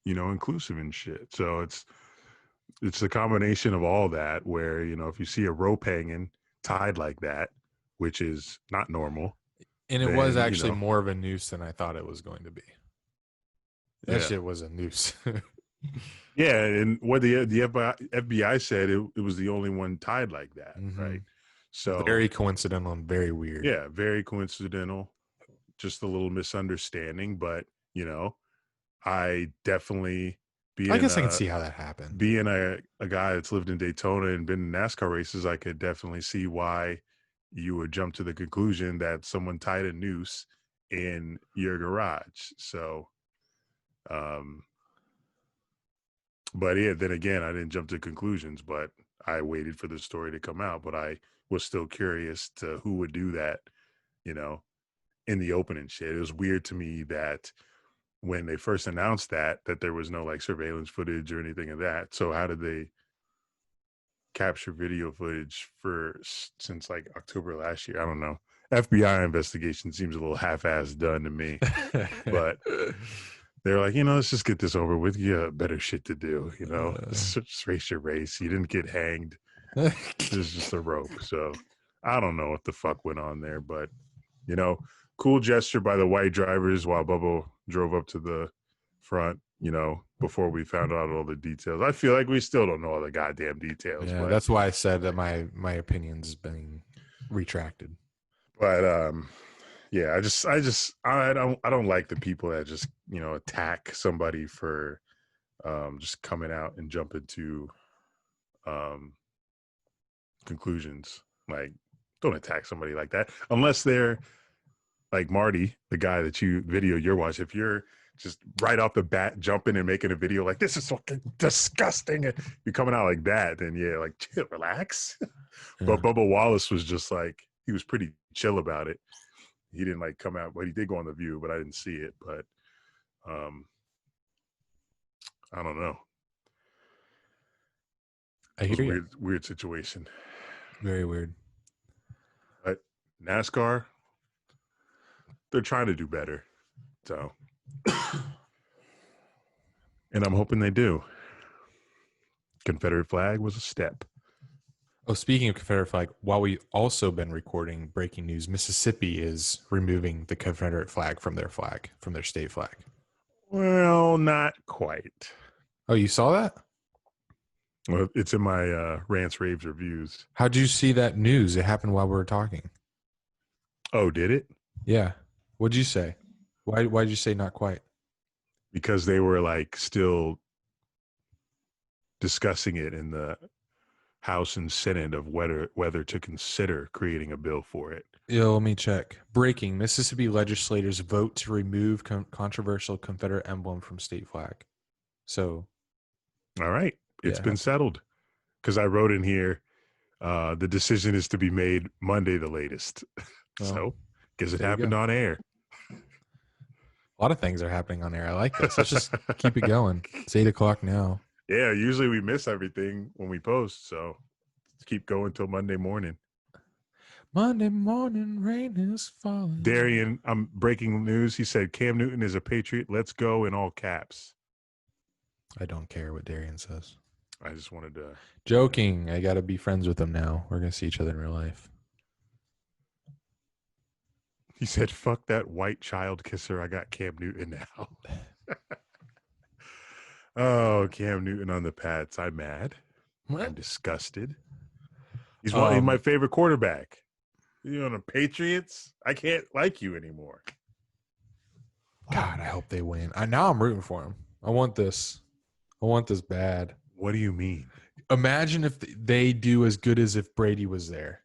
you know, inclusive and shit. So it's a combination of all that, where, you know, if you see a rope hanging tied like that, which is not normal. and it then, was you actually know. more of a noose than I thought it was going to be. That Yeah. shit was a noose. Yeah, and what the FBI said, it was the only one tied like that, right? So Very coincidental and very weird. yeah, very coincidental. Just a little misunderstanding, but I definitely I guess I can see how that happened. being a guy that's lived in Daytona and been in NASCAR races, I could definitely see why you would jump to the conclusion that someone tied a noose in your garage. So, but yeah, then again, I didn't jump to conclusions, but I waited for the story to come out. But I was still curious to who would do that, in the open and shit. It was weird to me that when they first announced that there was no like surveillance footage or anything of that. So how did they capture video footage since like October last year? I don't know. FBI investigation seems a little half-assed done to me, but they're like, let's just get this over with. You got better shit to do, just race your race. You didn't get hanged. This is just a rope. So I don't know what the fuck went on there, but cool gesture by the white drivers while Bubba drove up to the front, before we found out all the details. I feel like we still don't know all the goddamn details. Yeah, but, that's why I said that my opinion's being retracted. But yeah, I don't like the people that just attack somebody for just coming out and jumping to conclusions. Like, don't attack somebody like that unless they're like Marty, the guy that you're watching. If you're just right off the bat jumping and making a video like this is fucking disgusting, and you're coming out like that, then yeah, like chill, relax. But Bubba Wallace was just like, he was pretty chill about it. He didn't like come out, but he did go on The View, but I didn't see it. But I don't know. I hear you. Weird situation. Very weird. But NASCAR, they're trying to do better. So, and I'm hoping they do. Confederate flag was a step. Oh, speaking of Confederate flag, while we've also been recording breaking news, Mississippi is removing the Confederate flag, from their state flag. Well, not quite. Oh, you saw that? Well, it's in my rants, raves, reviews. How'd you see that news? It happened while we were talking. Oh, did it? Yeah. What'd you say? Why did you say not quite? Because they were like still discussing it in the House and Senate of whether to consider creating a bill for it. Yeah, let me check. Breaking: Mississippi legislators vote to remove controversial Confederate emblem from state flag. So, all right, it's been settled. Because I wrote in here, the decision is to be made Monday, the latest. So, because it happened on air. A lot of things are happening on air. I like this. Let's just keep it going. It's 8:00 now. Yeah, usually we miss everything when we post, so let's keep going till Monday morning. Monday morning, rain is falling. Darian, I'm breaking news. He said Cam Newton is a Patriot. Let's go, in all caps. I don't care what Darian says. I just wanted to. Joking. I got to be friends with him now. We're going to see each other in real life. He said, fuck that white child kisser. I got Cam Newton now. Oh, Cam Newton on the Pats. I'm mad. What? I'm disgusted. He's my favorite quarterback. On the Patriots, I can't like you anymore. God, I hope they win. Now I'm rooting for him. I want this bad. What do you mean? Imagine if they do as good as if Brady was there.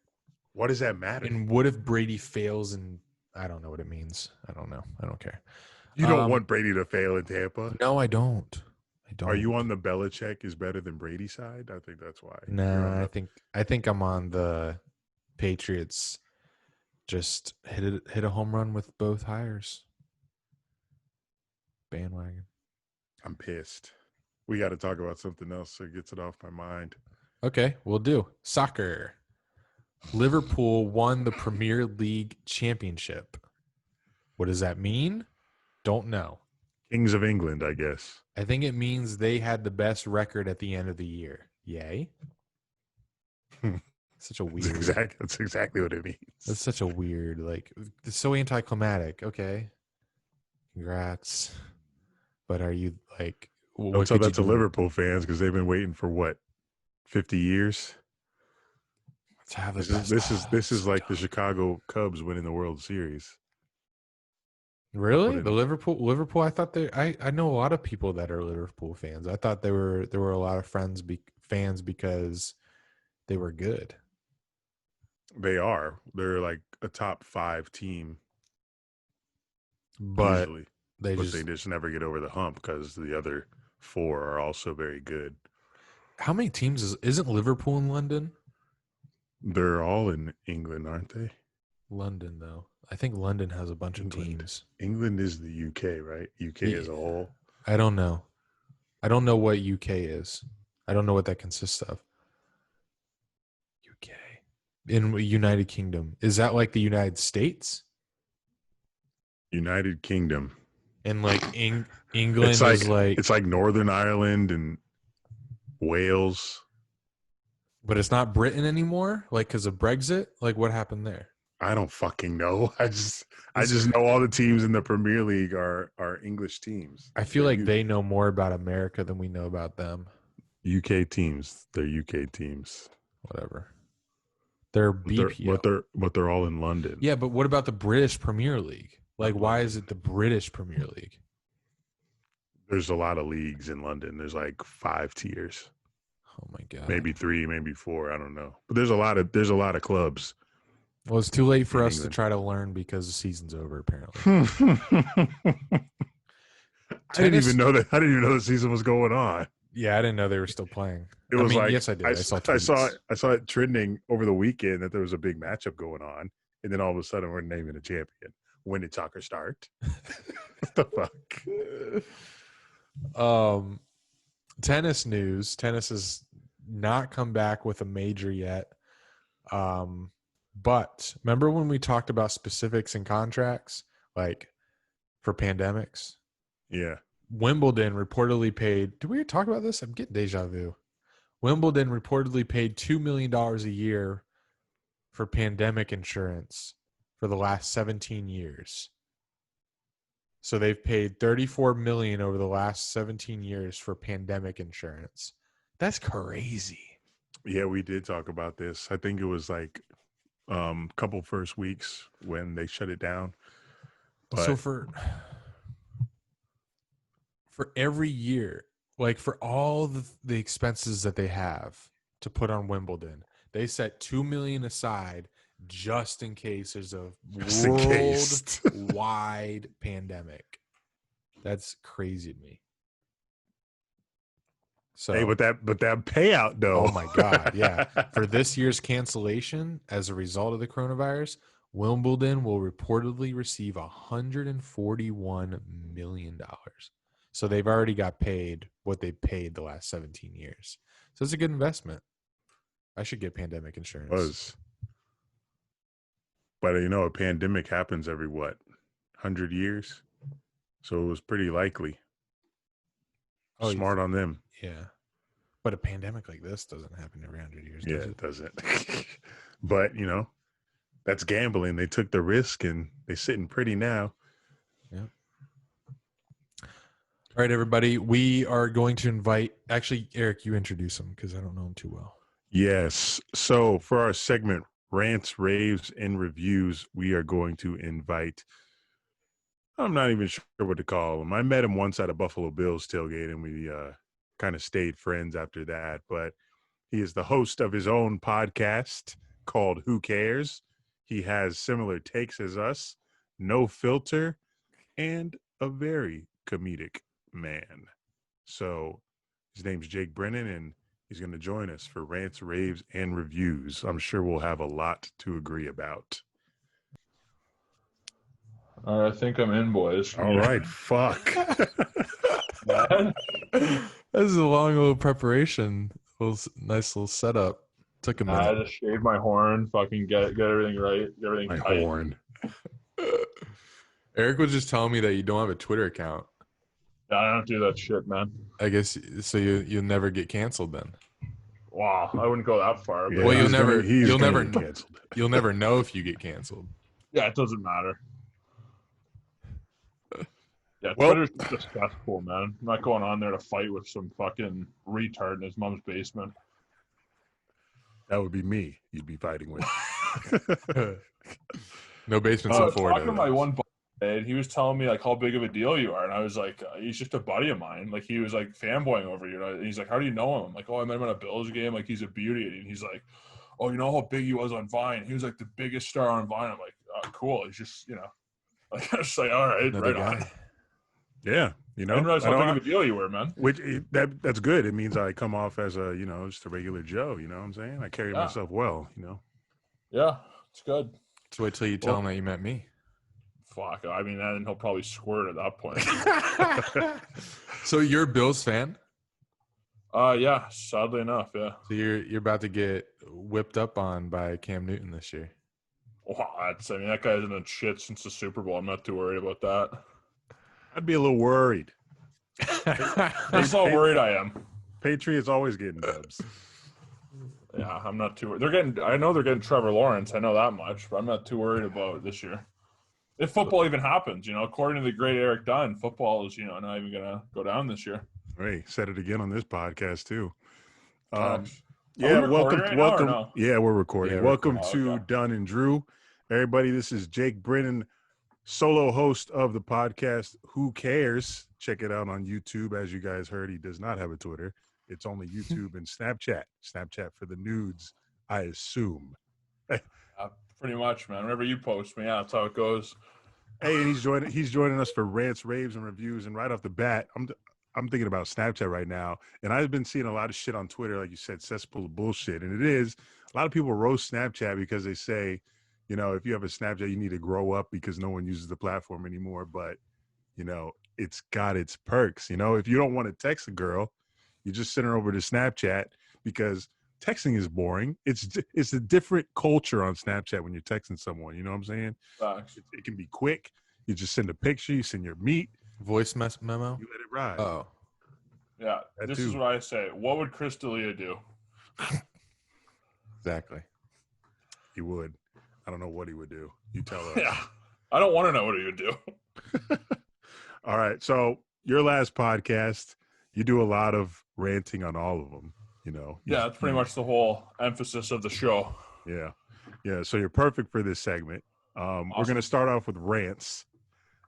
What does that matter? And what if Brady fails? And I don't know what it means. I don't know. I don't care. You don't want Brady to fail in Tampa? No, I don't. Are you on the Belichick is better than Brady side? I think that's why. Nah, I think I'm on the Patriots. Just hit a home run with both hires. Bandwagon. I'm pissed. We got to talk about something else so it gets it off my mind. Okay, we'll do. Soccer. Liverpool won the Premier League championship. What does that mean? Don't know. Kings of England, I guess. I think it means they had the best record at the end of the year. Yay. Such a weird. That's exactly what it means. That's such a weird, it's so anticlimactic. Okay. Congrats. But are you Don't tell that to Liverpool fans because they've been waiting for what, 50 years. This is like the Chicago Cubs winning the World Series. Really? The Liverpool. I thought I know a lot of people that are Liverpool fans. I thought there were a lot of fans because they were good. They are. They're like a top 5 team. But usually. they They just never get over the hump because the other 4 are also very good. How many teams isn't Liverpool in London? They're all in England, aren't they? London, though. I think London has a bunch of teams. England is the UK, right? UK as a whole. I don't know. I don't know what UK is. I don't know what that consists of. UK. In United Kingdom. Is that like the United States? United Kingdom. And like England is like... It's like Northern Ireland and Wales. But it's not Britain anymore? Like because of Brexit? Like what happened there? I don't fucking know. I just know all the teams in the Premier League are English teams. I feel like they know more about America than we know about them. UK teams. They're UK teams. Whatever. They're BPL. But they're all in London. Yeah, but what about the British Premier League? Like, why is it the British Premier League? There's a lot of leagues in London. There's like 5 tiers. Oh my god. Maybe 3, maybe 4. I don't know. But there's a lot of clubs. Well, it's too late for us to try to learn because the season's over. Apparently. I didn't even know the season was going on. Yeah, I didn't know they were still playing. It was like, yes, I did. I saw it trending over the weekend that there was a big matchup going on, and then all of a sudden we're naming a champion. When did soccer start? What the fuck? Tennis news. Tennis has not come back with a major yet. But remember when we talked about specifics and contracts, like for pandemics? Yeah. Wimbledon reportedly paid. Did we talk about this? I'm getting deja vu. Wimbledon reportedly paid $2 million a year for pandemic insurance for the last 17 years. So they've paid $34 million over the last 17 years for pandemic insurance. That's crazy. Yeah, we did talk about this. I think it was like couple first weeks when they shut it down. But so for every year, like for all the expenses that they have to put on Wimbledon, they set $2 million aside just in case there's a worldwide pandemic. That's crazy to me. So, hey, but that payout though. Oh my God, yeah. For this year's cancellation as a result of the coronavirus, Wimbledon will reportedly receive $141 million. So they've already got paid what they paid the last 17 years. So it's a good investment. I should get pandemic insurance. But a pandemic happens every 100 years? So it was pretty likely. Oh, smart on them. Yeah. But a pandemic like this doesn't happen every 100 years. Yeah, it doesn't. But, that's gambling. They took the risk and they're sitting pretty now. Yeah. All right, everybody. We are going to invite, actually, Eric, you introduce him because I don't know him too well. Yes. So for our segment, Rants, Raves, and Reviews, we are going to invite, I'm not even sure what to call him. I met him once at a Buffalo Bills tailgate, and we kind of stayed friends after that. But he is the host of his own podcast called Who Cares? He has similar takes as us, no filter, and a very comedic man. So his name's Jake Brennan, and he's going to join us for Rants, Raves, and Reviews. I'm sure we'll have a lot to agree about. All right, I think I'm in, boys. All right, fuck. This is a long little preparation. Nice little setup. Took a minute. I just shaved my horn, fucking get everything right, get everything My tight. horn. Eric was just telling me that you don't have a Twitter account. I don't do that shit, man. I guess so. You'll never get canceled then. Wow, I wouldn't go that far. But Yeah, Well, he's you'll gonna never get canceled. you'll never know if you get canceled. yeah, it doesn't matter. Yeah, Well- Twitter's just a cesspool, man. I'm not going on there to fight with some fucking retard in his mom's basement. That would be me. You'd be fighting with. No basements in Florida. Talking to my one buddy, and he was telling me like how big of a deal you are, and I was like, he's just a buddy of mine. Like he was like fanboying over you. And he's like, how do you know him? I'm like, oh, I met him at a Bills game. Like he's a beauty. And he's like, oh, you know how big he was on Vine? He was like the biggest star on Vine. I'm like, oh, cool. He's just, like I was like, all right, Another right on. guy. Yeah, I didn't realize how big of a deal you were, man. that's good. It means I come off as a just a regular Joe. You know what I'm saying? I carry myself well. Yeah, it's good. Just wait till you tell him that you met me. Fuck. I mean, then he'll probably squirt at that point. So you're a Bills fan? Yeah, sadly enough, yeah. So you're about to get whipped up on by Cam Newton this year. Wow, that guy's in a shit since the Super Bowl. I'm not too worried about that. I'd be a little worried. That's how worried I am. Patriots always getting dubs. Yeah, I'm not too worried. I know they're getting Trevor Lawrence. I know that much, but I'm not too worried about this year. If football even happens, according to the great Eric Dunn, football is, not even going to go down this year. Hey, said it again on this podcast too. Yeah, welcome. No? Yeah, we're recording. Yeah, Welcome recording. to Okay. Dunn and Drew. Everybody, this is Jake Brennan, solo host of the podcast Who Cares? Check it out on YouTube. As you guys heard, he does not have a Twitter. It's only YouTube and Snapchat. Snapchat for the nudes, I assume. Pretty much, man. Whenever you post me, that's how it goes. Hey, and he's joining us for rants, raves, and reviews. And right off the bat, I'm thinking about Snapchat right now, and I've been seeing a lot of shit on Twitter, like you said, cesspool of bullshit. And it is a lot of people roast Snapchat because they say, if you have a Snapchat, you need to grow up because no one uses the platform anymore. But it's got its perks. If you don't want to text a girl, you just send her over to Snapchat because texting is boring. It's a different culture on Snapchat when you're texting someone. You know what I'm saying? Facts. It can be quick. You just send a picture. You send your meat. Voice memo? You let it ride. Oh. Yeah, That this too. is what I say. What would Chris D'Elia do? Exactly. He would. I don't know what he would do. You tell us. Yeah, I don't want to know what he would do. All right. So your last podcast, you do a lot of ranting on all of them. Yeah, that's pretty much the whole emphasis of the show. Yeah. Yeah. So you're perfect for this segment. We're going to start off with rants.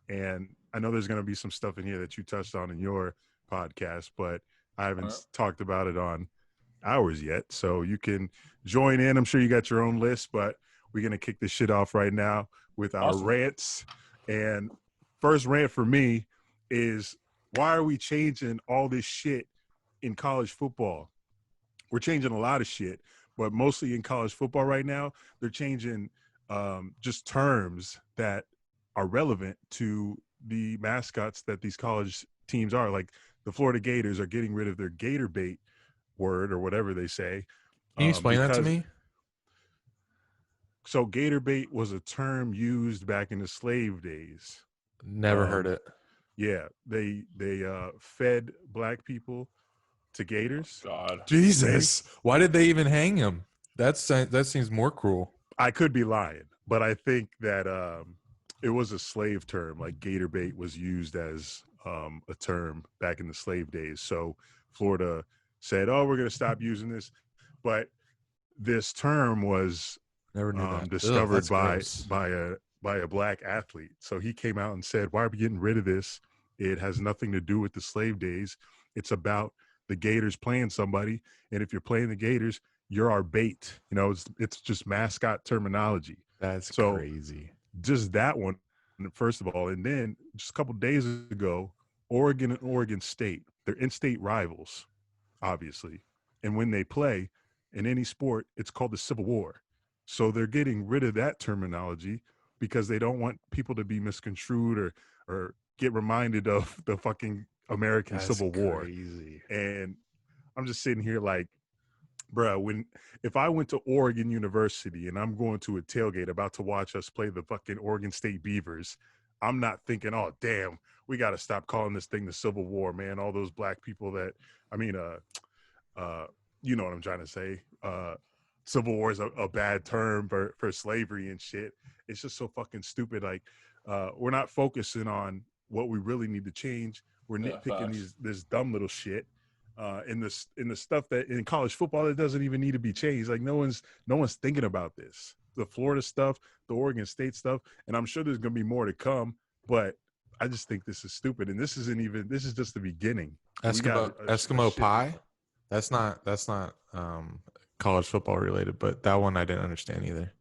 And I know there's going to be some stuff in here that you touched on in your podcast, but I haven't talked about it on ours yet. So you can join in. I'm sure you got your own list, but we're going to kick this shit off right now with our rants. And first rant for me is, why are we changing all this shit in college football? We're changing a lot of shit, but mostly in college football right now, they're changing just terms that are relevant to the mascots that these college teams are. Like the Florida Gators are getting rid of their Gator bait word or whatever they say. Can you explain that to me? So Gator bait was a term used back in the slave days. Never heard it. Yeah, they fed black people to gators. God. Jesus. Why did they even hang him? That seems more cruel. I could be lying, but I think that it was a slave term. Like gator bait was used as a term back in the slave days. So Florida said, "Oh, we're going to stop using this," but this term was Never knew that. discovered Ugh, that's by a black athlete. So he came out and said, "Why are we getting rid of this? It has nothing to do with the slave days. It's about the Gators playing somebody, and if you're playing the Gators, you're our bait." It's just mascot terminology. That's So, crazy. Just that one, first of all. And then just a couple days ago, Oregon and Oregon State, they're in-state rivals, obviously. And when they play in any sport, it's called the Civil War. So they're getting rid of that terminology because they don't want people to be misconstrued or get reminded of the fucking American Civil War. Crazy. And I'm just sitting here like, bruh, if I went to Oregon University and I'm going to a tailgate about to watch us play the fucking Oregon State Beavers, I'm not thinking, oh, damn, we got to stop calling this thing the Civil War, man. All those black people you know what I'm trying to say. Civil War is a bad term for slavery and shit. It's just so fucking stupid. Like, we're not focusing on what we really need to change. We're nitpicking this dumb little shit. In the stuff that in college football that doesn't even need to be changed. Like no one's thinking about this. The Florida stuff, the Oregon State stuff, and I'm sure there's gonna be more to come. But I just think this is stupid, and this is just the beginning. Eskimo pie. That's not college football related, but that one I didn't understand either.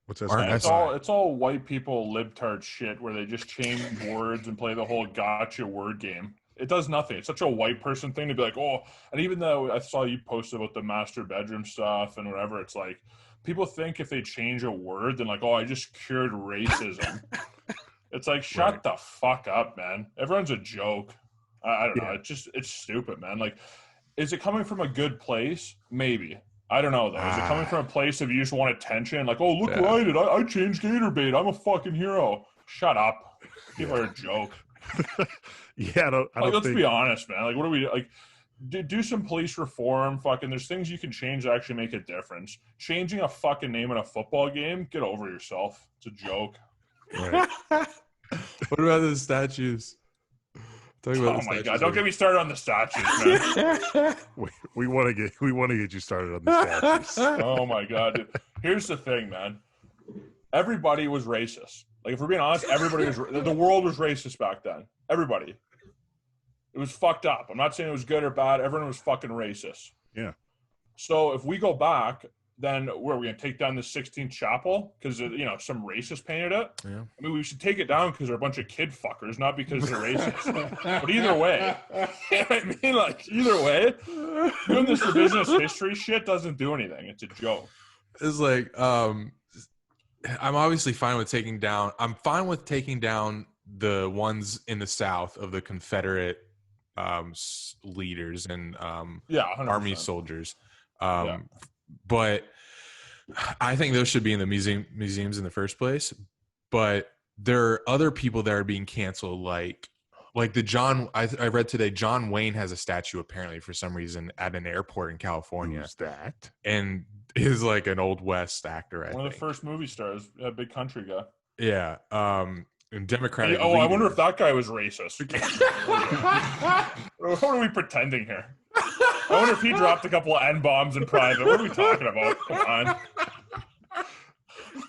What's that? It's all white people libtard shit where they just change words and play the whole gotcha word game. It does nothing. It's such a white person thing to be like, oh, and even though I saw you posted about the master bedroom stuff and whatever, it's like people think if they change a word, then like, oh, I just cured racism. It's like, shut the fuck up, man. Everyone's a joke. I don't know. It's stupid, man. Like, is it coming from a good place? Maybe. I don't know, though. Is it coming from a place of you just want attention? Like, oh, look what I did. I changed gator bait. I'm a fucking hero. Shut up. People are a joke. I don't let's be honest, man. Like, what are we like? Do some police reform. Fucking, there's things you can change that actually make a difference. Changing a fucking name in a football game, get over yourself. It's a joke. Right. What about the statues? Oh my god! Don't get me started on the statues, man. we want to get you started on the statues. Oh my god! Dude. Here's the thing, man. Everybody was racist. Like, if we're being honest, everybody was. The world was racist back then. Everybody. It was fucked up. I'm not saying it was good or bad. Everyone was fucking racist. Yeah. So if we go back, then where are we gonna take down the 16th chapel because some racist painted it? Yeah. I mean, we should take it down because they're a bunch of kid fuckers, not because they're racist. But either way, I mean, like, either way, doing this revisionist history shit doesn't do anything. It's a joke. It's like, I'm obviously fine with taking down. I'm fine with taking down the ones in the South of the Confederate leaders and 100%. army soldiers. But I think those should be in the museums in the first place. But there are other people that are being canceled, like the John. I read today, John Wayne has a statue apparently for some reason at an airport in California. Who's that? And is like an Old West actor. One of the first movie stars, a big country guy. Yeah. And Democratic. I wonder if that guy was racist. What are we pretending here? I wonder if he dropped a couple of N-bombs in private. What are we talking about? Come on.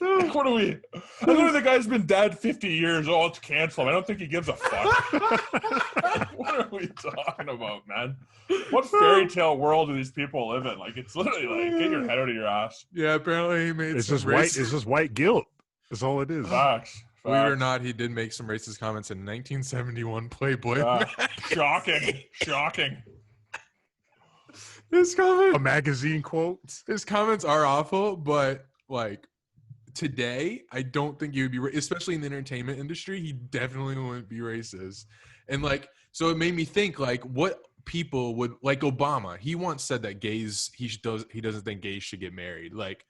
Like, what are we? I know the guy's been dead 50 years. Oh, it's canceled. I don't think he gives a fuck. What are we talking about, man? What fairy tale world do these people live in? Like, it's literally like, get your head out of your ass. Yeah, apparently he made It's just white guilt. That's all it is. Facts. Believe it or not, he did make some racist comments in 1971 Playboy. Shocking. His comments, a magazine quote. His comments are awful, but like today, I don't think he would be, especially in the entertainment industry. He definitely wouldn't be racist. And like, so it made me think, like, what people would, like Obama. He once said that he doesn't think gays should get married. Like,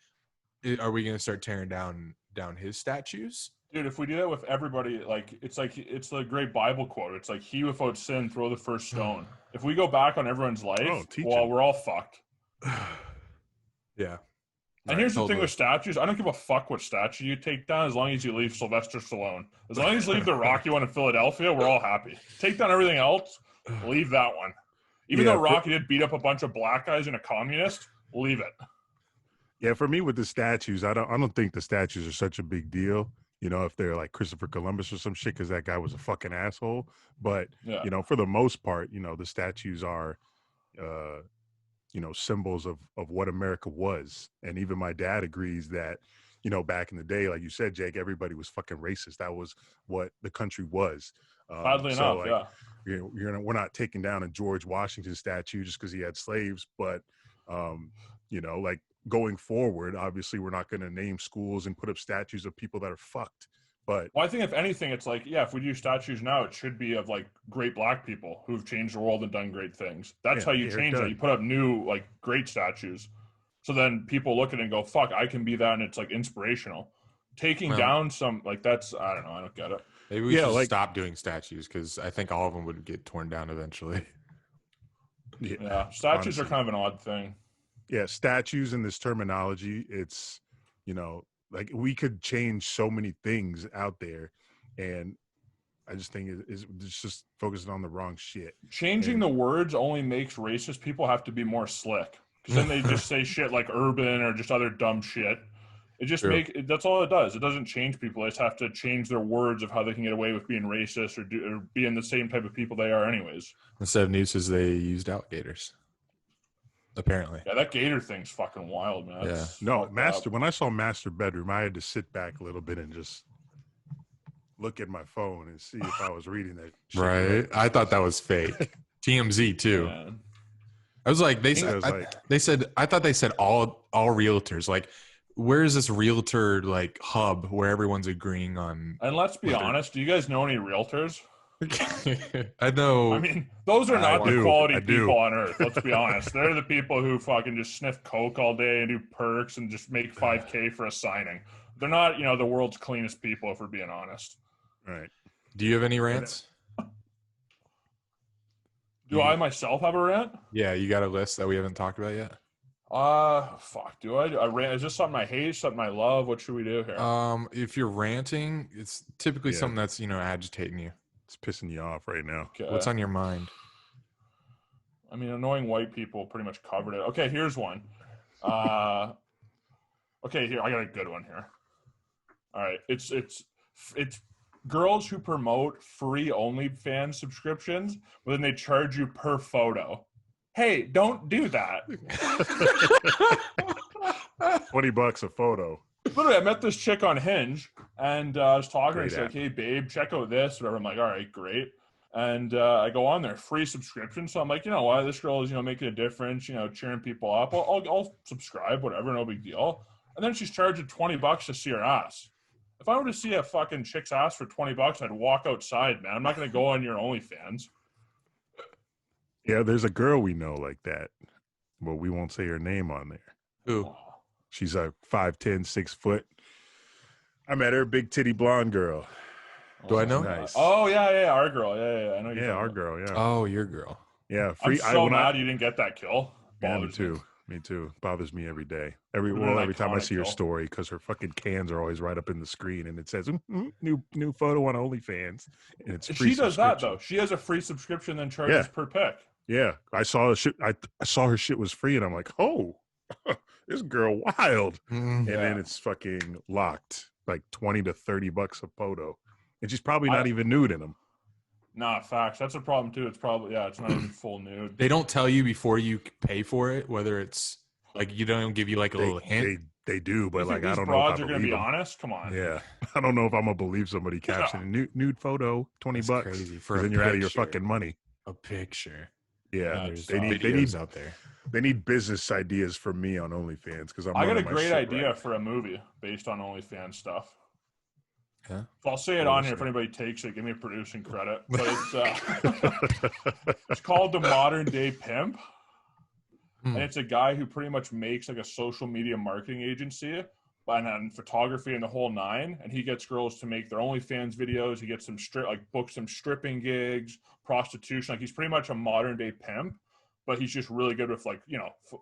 are we going to start tearing down his statues? Dude, if we do that with everybody, like it's the great Bible quote. It's like, he without sin throw the first stone. If we go back on everyone's life, we're all fucked. Yeah. And here's the thing with statues. I don't give a fuck what statue you take down as long as you leave Sylvester Stallone. As long as you leave the Rocky one in Philadelphia, we're all happy. Take down everything else, leave that one. Even though Rocky did beat up a bunch of black guys and a communist, leave it. Yeah, for me with the statues, I don't think the statues are such a big deal. You know, if they're like Christopher Columbus or some shit, because that guy was a fucking asshole. But, you know, for the most part, you know, the statues are, you know, symbols of what America was. And even my dad agrees that, you know, back in the day, like you said, Jake, everybody was fucking racist. That was what the country was. Oddly enough, like, we're not taking down a George Washington statue just because he had slaves. But, you know, like, going forward, obviously we're not going to name schools and put up statues of people that are fucked. But I think if anything, it's like, if we do statues now, it should be of like great black people who've changed the world and done great things. That's how you change that. You put up new, like, great statues. So then people look at it and go, fuck, I can be that. And it's like inspirational. Taking down some, like, that's, I don't know. I don't get it. Maybe we should stop doing statues, because I think all of them would get torn down eventually. Yeah. Statues are kind of an odd thing. Yeah, statues and this terminology, it's, you know, like, we could change so many things out there. And I just think it's just focusing on the wrong shit. Changing the words only makes racist people have to be more slick, because then they just say shit like urban or just other dumb shit. It just that's all it does. It doesn't change people. They just have to change their words of how they can get away with being racist or being the same type of people they are anyways. Instead of nooses, they used alligators. Apparently. Yeah, that gator thing's fucking wild, man. Yeah. No, master. When I saw master bedroom, I had to sit back a little bit and just look at my phone and see if I was reading that shit. Right. I thought that was fake. TMZ too. Man. I was like, I thought they said all realtors. Like, where is this realtor like hub where everyone's agreeing on? And let's be honest, do you guys know any realtors? I know. I mean, those are not the quality I do. people on earth. Let's be honest. They're the people who fucking just sniff coke all day and do perks and just make $5K for a signing. They're not, the world's cleanest people, if we're being honest. Right. Do you have any rants? Do I myself have a rant? Yeah, you got a list that we haven't talked about yet? Fuck. Do I rant? Is this something I hate? Something I love? What should we do here? If you're ranting, it's typically something that's agitating you. It's pissing you off right now. Okay. What's on your mind? I mean, annoying white people pretty much covered it. Okay, here's one. Okay, here I got a good one here. All right, it's girls who promote free OnlyFans subscriptions, but then they charge you per photo. Hey, don't do that. $20 a photo. Literally, I met this chick on Hinge, and I was talking to her. Great She's app. like, hey, babe, check out this, whatever. I'm like, all right, great. And I go on there, free subscription. So I'm like, you know what? This girl is, making a difference, cheering people up. I'll subscribe, whatever, no big deal. And then she's charging $20 to see her ass. If I were to see a fucking chick's ass for $20, I'd walk outside, man. I'm not going to go on your OnlyFans. Yeah, there's a girl we know like that. Well, we won't say her name on there. Who? She's a 5'10", 6 foot. I met her, big titty blonde girl. Do I know? Nice. Oh, yeah, our girl. Yeah, I know you. Yeah, our girl, yeah. Oh, your girl. Yeah, I'm free. so mad you didn't get that kill. Yeah, me Bothers me. too. Me too. Bothers me every day. Would've been Every time I iconic see her kill. story, because her fucking cans are always right up in the screen, and it says new photo on OnlyFans, and it's free. She does that, subscription. though. She has a free subscription, then charges per pick. Yeah, I saw her shit. I saw her shit was free, and I'm like, oh, this girl wild. And then it's fucking locked, like $20 to $30 a photo, and she's probably not even nude in them. Nah, facts. That's a problem too. It's probably it's not even full nude. They don't tell you before you pay for it whether it's like you don't give you like a little hint. They do, but You think like I these don't know if broads I are gonna believe be them. honest. Come on. Yeah, I don't know if I'm gonna believe somebody captioning nude photo, $20. That's crazy for a Then you're out of your picture. fucking money. A picture. Yeah, There's they need Videos out there. they need business ideas for me on OnlyFans because I got a running my great shit idea right. for a movie based on OnlyFans stuff. Yeah. So I'll say it on here if anybody takes it. Give me a producing credit. But it's it's called The Modern Day Pimp. And it's a guy who pretty much makes like a social media marketing agency and photography and the whole nine. And he gets girls to make their OnlyFans videos. He gets them books some stripping gigs, prostitution. Like he's pretty much a modern day pimp, but he's just really good with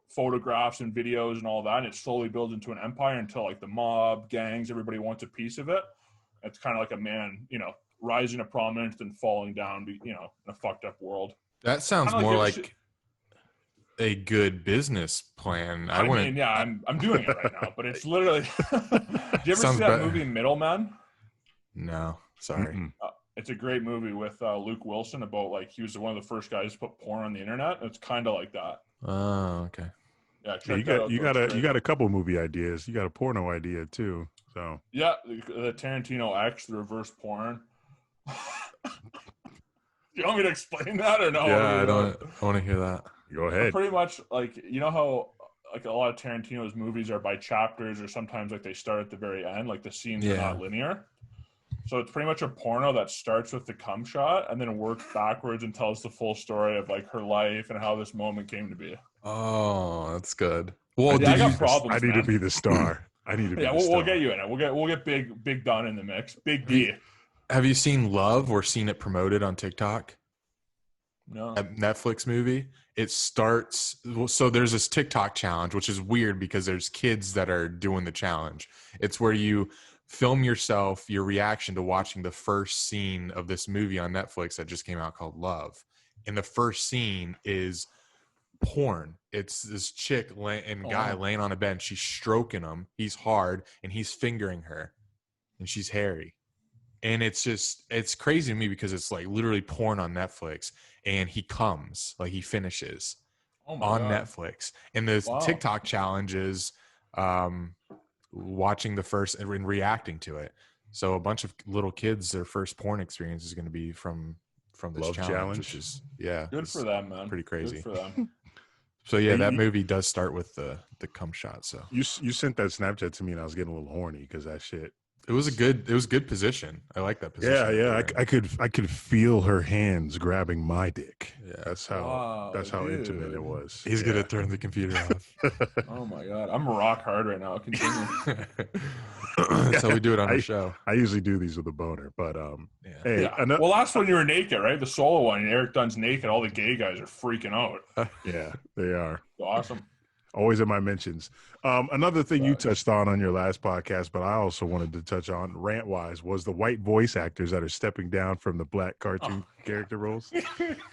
photographs and videos and all that. And it slowly builds into an empire until like the mob, gangs, everybody wants a piece of it. It's kind of like a man, rising to prominence and falling down, in a fucked up world. That sounds Kinda more like like a good business plan. I mean, yeah, I'm doing it right now, but it's literally. Did you ever Sounds see that better. movie Middlemen? No, sorry. Mm-mm. It's a great movie with Luke Wilson about he was one of the first guys to put porn on the internet. It's kind of like that. Oh, okay. Yeah, Yeah, check that out. you got a couple movie ideas. You got a porno idea too. So Yeah, the Tarantino X, the reverse porn. You want me to explain that or no? Yeah, I want to hear that. go ahead. Pretty much how a lot of Tarantino's movies are by chapters or sometimes they start at the very end, like the scenes are not linear. So it's pretty much a porno that starts with the cum shot and then works backwards and tells the full story of her life and how this moment came to be. Oh, that's good. Well, Yeah, I did got you? problems. I need man. to be the star. I need to be. Yeah, the star. we'll get you in it. We'll get big Dunn in the mix. Big D. Have you seen Love or seen it promoted on TikTok? No. A Netflix movie. It starts. So there's this TikTok challenge, which is weird because there's kids that are doing the challenge. It's where you film yourself, your reaction to watching the first scene of this movie on Netflix that just came out called Love. And the first scene is porn. It's this chick and guy laying on a bench. She's stroking him. He's hard and he's fingering her, and she's hairy. And it's crazy to me because it's like literally porn on Netflix, and he comes, like he finishes on God. Netflix. And the TikTok challenge is watching the first and reacting to it. So a bunch of little kids, their first porn experience is going to be from this Love challenge. which is good for them, man. Pretty crazy. Good for them. So yeah, that movie does start with the cum shot. So you sent that Snapchat to me, and I was getting a little horny because that shit. It was good position. I like that position. Yeah. I could feel her hands grabbing my dick. Yeah, that's how intimate it was. He's gonna turn the computer off. Oh my God, I'm rock hard right now. Continue. That's how we do it on the show. I usually do these with a boner, but hey, well, last one you were naked, right? The solo one, Eric Dunn's naked. All the gay guys are freaking out. Yeah, they are. Awesome. Always in my mentions. Another thing you touched on your last podcast, but I also wanted to touch on rant-wise, was the white voice actors that are stepping down from the black cartoon character roles.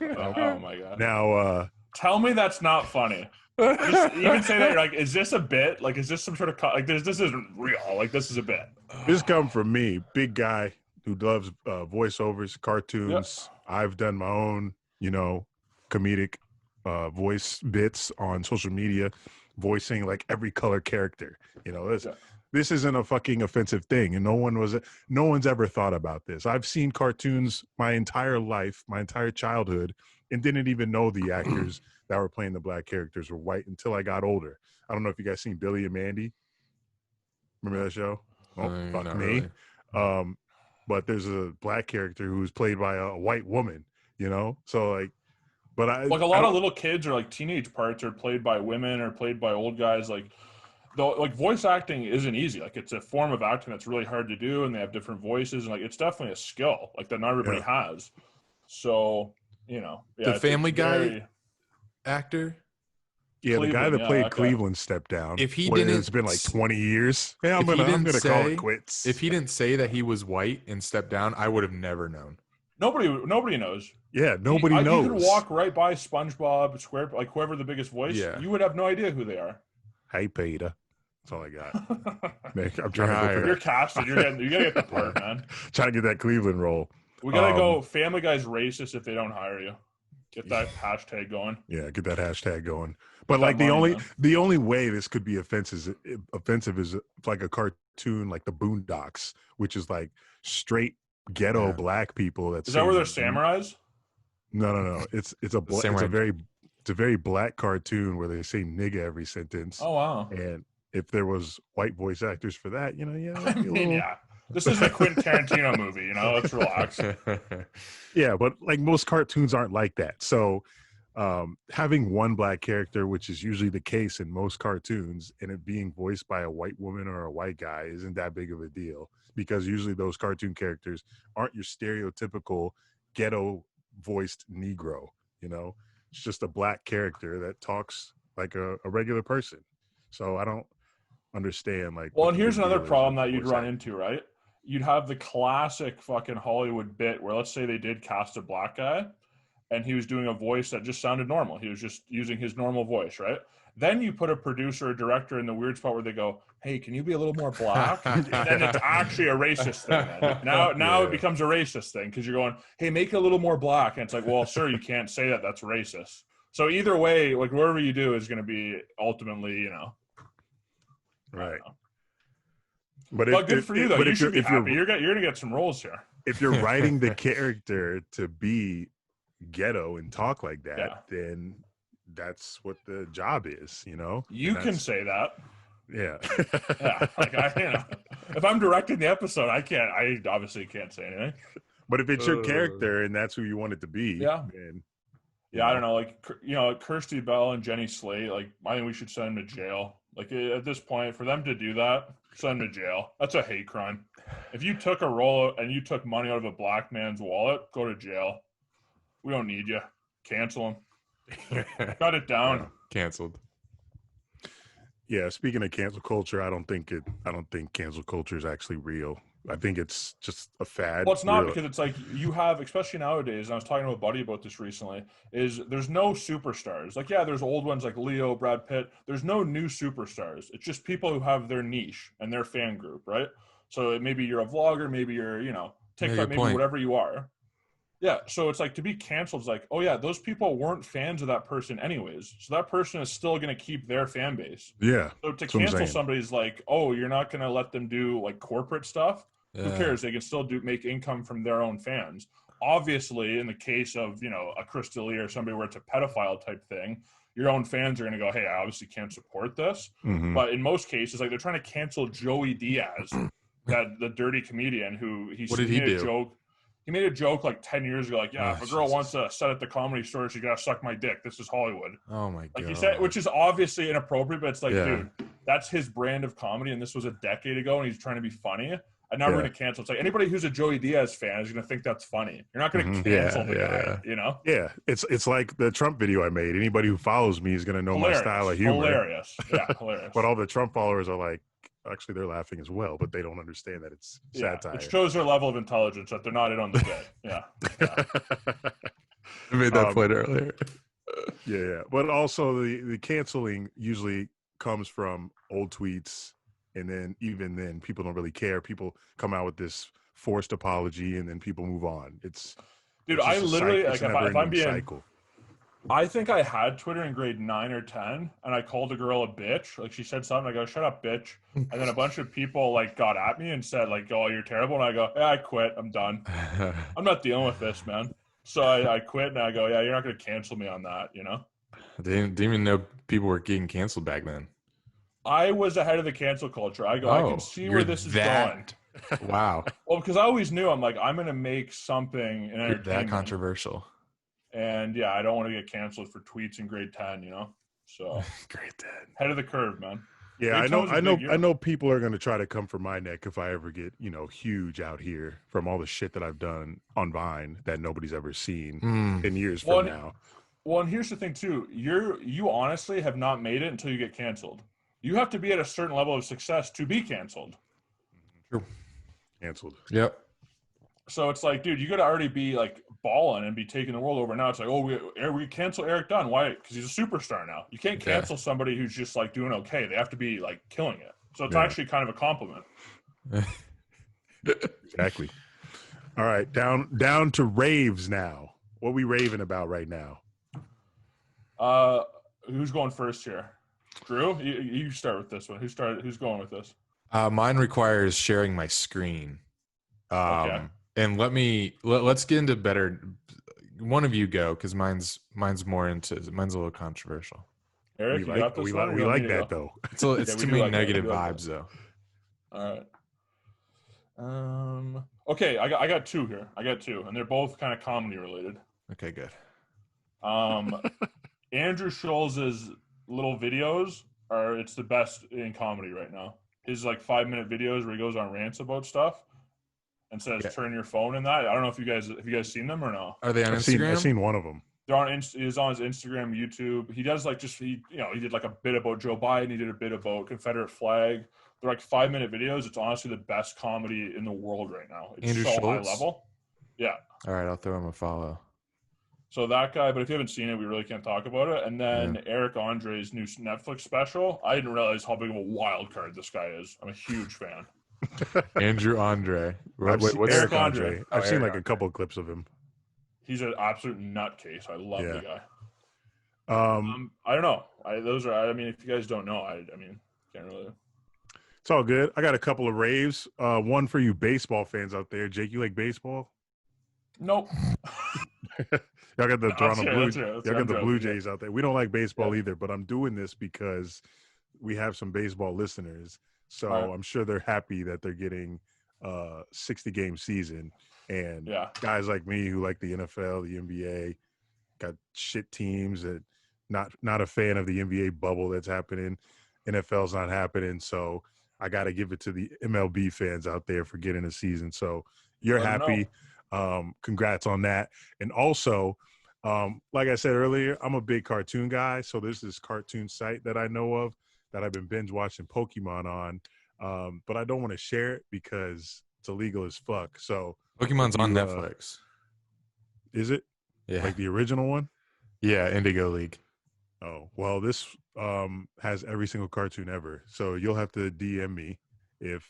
Oh my God! Now, tell me that's not funny. Just even say that you're like, is this a bit? Like, is this some sort of like this isn't real? Like, this is a bit. This come from me, big guy who loves voiceovers, cartoons. Yep. I've done my own, comedic voice bits on social media, voicing like every color character. This isn't a fucking offensive thing, and no one's ever thought about this. I've seen cartoons my entire life, my entire childhood, and didn't even know the actors that were playing the black characters were white until I got older. I don't know if you guys seen Billy and Mandy. Remember that show? Oh, fuck me. Really. But there's a black character who's played by a white woman, So like, but a lot of little kids or like teenage parts are played by women or played by old guys. Like, though, like voice acting isn't easy. Like, it's a form of acting that's really hard to do, and they have different voices, and like it's definitely a skill like that not everybody has. So the Family Guy actor. Yeah, the guy that played Cleveland stepped down. If he didn't, it's been like 20 years. Yeah, I'm gonna call it quits. If he didn't say that he was white and stepped down, I would have never known. Nobody knows. Yeah, nobody knows. You could walk right by SpongeBob, Square, like whoever the biggest voice. Yeah. You would have no idea who they are. Hey, Peter. That's all I got. I'm trying to go. You're casted. You gotta get the part, man. Trying to get that Cleveland role. We gotta go. Family Guy's racist if they don't hire you. Get that hashtag going. Yeah, get that hashtag going. But like the only way this could be offensive is like a cartoon like the Boondocks, which is like straight ghetto black people. Is that where they're samurais? No. It's a very black cartoon where they say nigga every sentence. Oh wow! And if there was white voice actors for that, This is a Quentin Tarantino movie, let's relax. Yeah, but like most cartoons aren't like that. So having one black character, which is usually the case in most cartoons, and it being voiced by a white woman or a white guy isn't that big of a deal, because usually those cartoon characters aren't your stereotypical ghetto voiced Negro, It's just a black character that talks like a regular person. So I don't understand and here's another problem that you'd run into, right? You'd have the classic fucking Hollywood bit where, let's say they did cast a black guy and he was doing a voice that just sounded normal. He was just using his normal voice, right? Then you put a producer or director in the weird spot where they go, hey, can you be a little more black? And then it's actually a racist thing. Now it becomes a racist thing because you're going, hey, make it a little more black. And it's like, well, sir, you can't say that. That's racist. So either way, like whatever you do is going to be ultimately, Right. But good for you, though. You should be happy. You're going to get some roles here. If you're writing the character to be ghetto and talk like that, then that's what the job is, You can say that. Yeah. Yeah. Like if I'm directing the episode, I obviously can't say anything. But if it's your character and that's who you want it to be, then, I don't know. Like, Kirsty Bell and Jenny Slate, like, I think we should send them to jail. Like, at this point, for them to do that, send them to jail. That's a hate crime. If you took a role and you took money out of a black man's wallet, go to jail. We don't need you. Cancel him. Cut it down. Canceled. Yeah, speaking of cancel culture, I don't think cancel culture is actually real. I think it's just a fad. Well, it's not really. because it's like you have, especially nowadays, and I was talking to a buddy about this recently, is there's no superstars. Like, yeah, there's old ones like Leo, Brad Pitt. There's no new superstars. It's just people who have their niche and their fan group, right? So maybe you're a vlogger, maybe you're, TikTok, maybe whatever you are. Yeah, so it's like to be canceled is like, oh yeah, those people weren't fans of that person anyways. So that person is still going to keep their fan base. Yeah. So to cancel somebody's like, oh, you're not going to let them do like corporate stuff. Who cares? They can still make income from their own fans. Obviously, in the case of, a Chris D'Elia or somebody where it's a pedophile type thing, your own fans are going to go, hey, I obviously can't support this. Mm-hmm. But in most cases, like they're trying to cancel Joey Diaz, the dirty comedian who what did he made do? a joke. He made a joke like 10 years ago, like, yeah, if a girl wants to set at the Comedy Store, she got to suck my dick. This is Hollywood. Oh, my God. Like he said, which is obviously inappropriate, but it's like, dude, that's his brand of comedy, and this was a decade ago, and he's trying to be funny. And now we're going to cancel. It's like anybody who's a Joey Diaz fan is going to think that's funny. You're not going to cancel the guy, Yeah, it's like the Trump video I made. Anybody who follows me is going to know my style of humor. Hilarious. Yeah, hilarious. But all the Trump followers are like, actually, they're laughing as well, but they don't understand that it's satire. It shows their level of intelligence that they're not in on the bit. Yeah. I made that point earlier. Yeah. But also the canceling usually comes from old tweets. And then even then, people don't really care. People come out with this forced apology, and then people move on. Dude, I literally like if I'm being cycle. I think I had Twitter in grade 9 or 10, and I called a girl a bitch. Like she said something, I go, "Shut up, bitch!" And then a bunch of people like got at me and said like, "Oh, you're terrible." And I go, "Yeah, I quit. I'm done. I'm not dealing with this, man." So I quit, and I go, "Yeah, you're not going to cancel me on that, I didn't even know people were getting canceled back then. I was ahead of the cancel culture. I go, I can see where this is going. Wow. Well, because I always knew I'm going to make something in entertainment. That controversial. And yeah, I don't want to get canceled for tweets in grade 10, So grade 10. Head of the curve, man. Yeah, I know people are going to try to come for my neck if I ever get, huge out here from all the shit that I've done on Vine that nobody's ever seen 10 years from now. Well, and here's the thing too. You honestly have not made it until you get canceled. You have to be at a certain level of success to be canceled. True. Canceled. Yep. So it's like, dude, you got to already be like balling and be taking the world over. Now it's like, oh, we cancel Eric Dunn. Why? Because he's a superstar now. You can't cancel somebody who's just like doing okay. They have to be like killing it. So it's actually kind of a compliment. Exactly. All right, down to raves now. What are we raving about right now? Who's going first here? Drew, you start with this one. Who's going with this? Mine requires sharing my screen. Okay. And let's get into better. One of you go, because mine's a little controversial. Eric, we like that though. It's too many negative vibes though. All right. Okay, I got two here. And they're both kind of comedy related. Okay, good. Andrew Schulz's little videos it's the best in comedy right now. His like 5-minute videos where he goes on rants about stuff and says, "Turn your phone in that." I don't know if you guys seen them or no. Are they on Instagram? I've seen one of them. They're on. He's on his Instagram, YouTube. He does like he did like a bit about Joe Biden. He did a bit about Confederate flag. They're like 5-minute videos. It's honestly the best comedy in the world right now. It's Andrew so Schultz? high level. Yeah. All right, I'll throw him a follow. So that guy, but if you haven't seen it, we really can't talk about it. And then Eric Andre's new Netflix special. I didn't realize how big of a wild card this guy is. I'm a huge fan. Andrew Andre. What's Eric Andre? I've seen like a couple of clips of him. He's an absolute nutcase. I love the guy. I don't know. If you guys don't know, can't really. It's all good. I got a couple of raves. One for you baseball fans out there. Jake, you like baseball? Nope. Y'all got the Toronto Blue Jays out there. We don't like baseball either, but I'm doing this because we have some baseball listeners. So I'm sure they're happy that they're getting a 60-game season. And guys like me who like the NFL, the NBA, got shit teams that not a fan of the NBA bubble that's happening. NFL's not happening. So I got to give it to the MLB fans out there for getting a season. So you're happy. Congrats on that. And also, like I said earlier, I'm a big cartoon guy. So there's this cartoon site that I know of that I've been binge watching Pokemon on, but I don't want to share it because it's illegal as fuck. So Pokemon's if on you, Netflix. Is it? Yeah. Like the original one? Yeah, Indigo League. Oh, well, this has every single cartoon ever. So you'll have to DM me if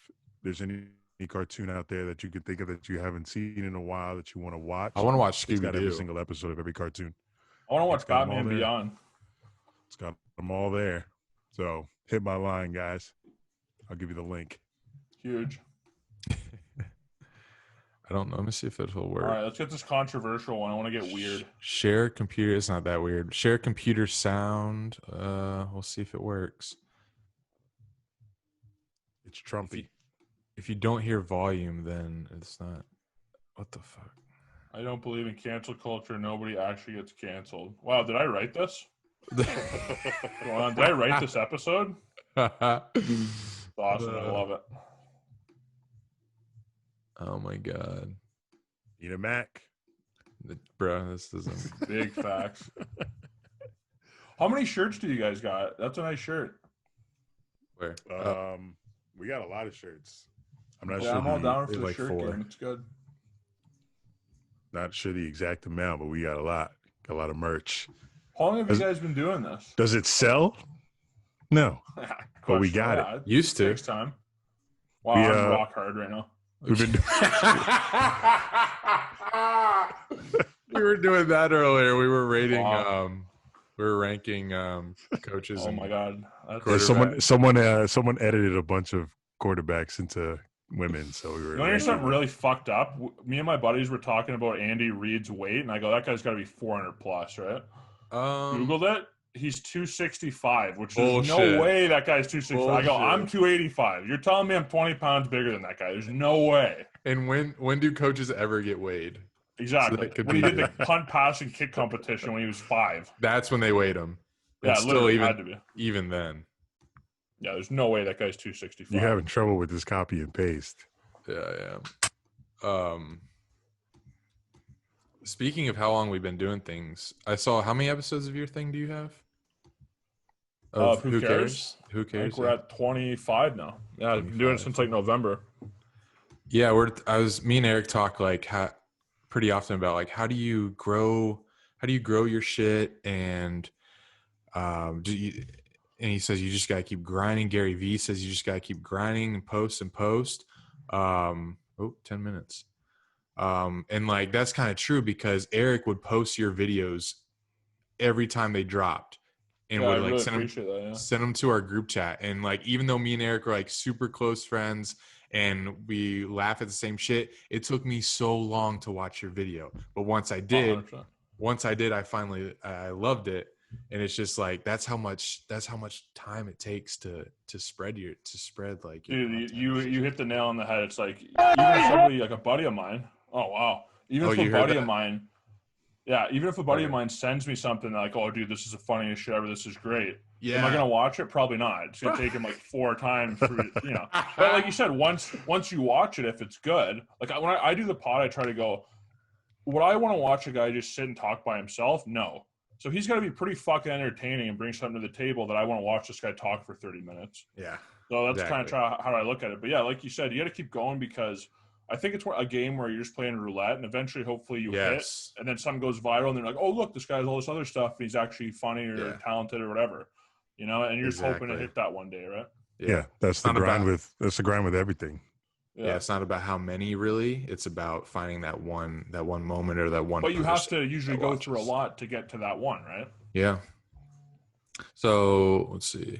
there's any cartoon out there that you can think of that you haven't seen in a while that you want to watch. I want to watch It's got every Scooby-Doo. single episode of every cartoon. I want to watch It's got 'em all Batman there. Beyond. It's got them all there. So hit my line, guys. I'll give you the link. Huge. I don't know. Let me see if it'll work. All right, let's get this controversial one. I want to get weird. Share computer. It's not that weird. Share computer sound. We'll see if it works. It's Trumpy. If you don't hear volume, then it's not. What the fuck? I don't believe in cancel culture. Nobody actually gets canceled. Wow, did I write this? Did I write this episode? It's awesome. I love it. Oh my god, Need a Mac? bro, this doesn't. Big facts. How many shirts do you guys got? That's a nice shirt. Where? We got a lot of shirts. I'm not Yeah, sure. I'm all down for we the have like shirt 4. game. It's good. Not sure the exact amount, but we got a lot. Got a lot of merch. How long have you guys been doing this? Does it sell? No. But we got it. Used to. Next time. Wow, We, I'm rock hard right now. We've been We were doing that earlier. We were rating. Wow. We were ranking coaches. Oh and my god. Yeah, someone edited a bunch of quarterbacks into women, so we were. You want to hear something really fucked up? Me and my buddies were talking about Andy Reid's weight, and I go, that guy's got to be 400 plus, right? Googled it. He's 265, which there's no Bullshit. way that guy's 265. I go, I'm 285. You're telling me I'm 20 pounds bigger than that guy. There's no way. And when do coaches ever get weighed? Exactly. So that could when he be did the punt, pass, and kick competition when he was 5. That's when they weighed him. And Yeah, still literally had to be. even then. Yeah, there's no way that guy's 265. You're having trouble with this copy and paste. Yeah. Speaking of how long we've been doing things, I saw how many episodes of your thing do you have? Who cares? Who I cares? think we're at 25 now. Yeah, I've been doing it since like November. Yeah, me and Eric talk like pretty often about like how do you grow your shit and and he says you just gotta keep grinding. Gary Vee says you just gotta keep grinding and post. 10 minutes. And like that's kind of true because Eric would post your videos every time they dropped and Yeah, would I like really send them to our group chat. And like even though me and Eric are like super close friends and we laugh at the same shit, it took me so long to watch your video. But once I did, 100%. I loved it. And it's just like that's how much time it takes to spread like your Dude, content. you hit the nail on the head. It's like even if somebody like a buddy of mine. Oh wow! Even if you a heard buddy that? of mine, yeah, even if a buddy of Okay. mine sends me something like, "Oh, dude, this is the funniest shit ever. This is great." Yeah. Am I gonna watch it? Probably not. It's gonna take him like 4 times, for, you know. But like you said, once you watch it, if it's good, like when I do the pod, I try to go. Would I want to watch a guy just sit and talk by himself? No. So he's got to be pretty fucking entertaining and bring something to the table that I want to watch this guy talk for 30 minutes. Yeah. So that's Exactly. kind of how I look at it. But yeah, like you said, you got to keep going because I think it's a game where you're just playing roulette and eventually, hopefully, you hit, Yes. and then something goes viral and they're like, "Oh, look, this guy has all this other stuff. And he's actually funny or Yeah. talented or whatever." You know, and you're just hoping to Exactly. hit that one day, right? Yeah, that's the Not grind about- that's the grind with everything. Yeah, it's not about how many really. It's about finding that one moment or that one. But you have person to usually that go watches. through a lot to get to that one, right? Yeah. So let's see.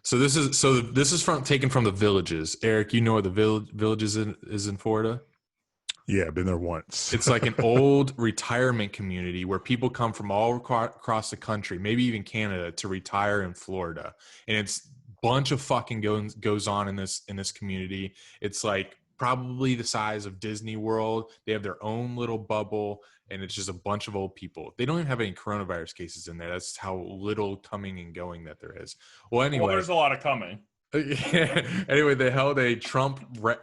So this is taken from the Villages. Eric, you know where the Villages is in Florida? Yeah, I've been there once. It's like an old retirement community where people come from all across the country, maybe even Canada, to retire in Florida. And it's a bunch of fucking goes on in this community. It's like probably the size of Disney World. They have their own little bubble, and it's just a bunch of old people. They don't even have any coronavirus cases in there. That's how little coming and going that there is. Well, anyway. Well, there's a lot of coming. Anyway, they held a Trump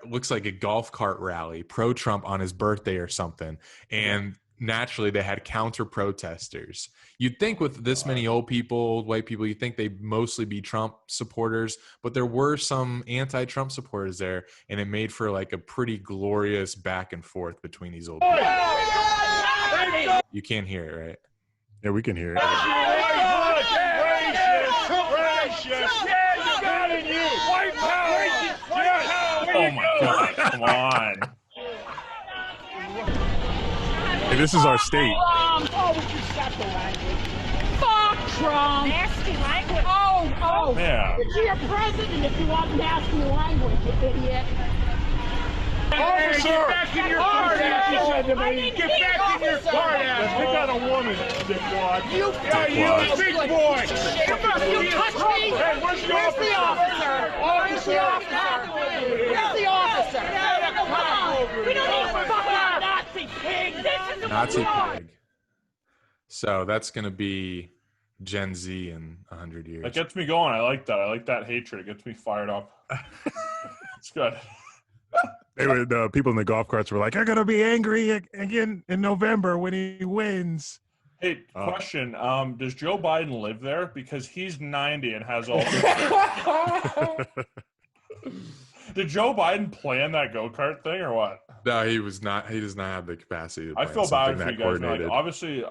looks like a golf cart rally, pro-Trump, on his birthday or something, and naturally they had counter protesters. You'd think with this many old people, old white people, you'd think they'd mostly be Trump supporters, but there were some anti-Trump supporters there, and it made for like a pretty glorious back and forth between these old people. You can't hear it, right? Yeah, we can hear it. Oh my God! Come on. Hey, this is our state. Oh, would you stop the language? Fuck Trump! Nasty language. Oh. Yeah. You're your president if you want nasty language, you idiot. Officer! Get back in your car, she said to me. Get back in your car, Pick on a woman, dickwad. You big boy! You touch me! Hey, where's the officer? Where's the officer? Where's the officer? Come on! We don't need fucking Nazi pig! This is Nazi pig. So that's going to be Gen Z in 100 years. That gets me going. I like that. I like that hatred. It gets me fired up. It's good. They were the people in the golf carts were like, "I'm gonna be angry again in November when he wins." Hey, question. Does Joe Biden live there? Because he's 90 and has all Did Joe Biden plan that go-kart thing or what? No, he was not. He does not have the capacity to I plan feel bad something for that you guys. Man. Like, coordinated. obviously,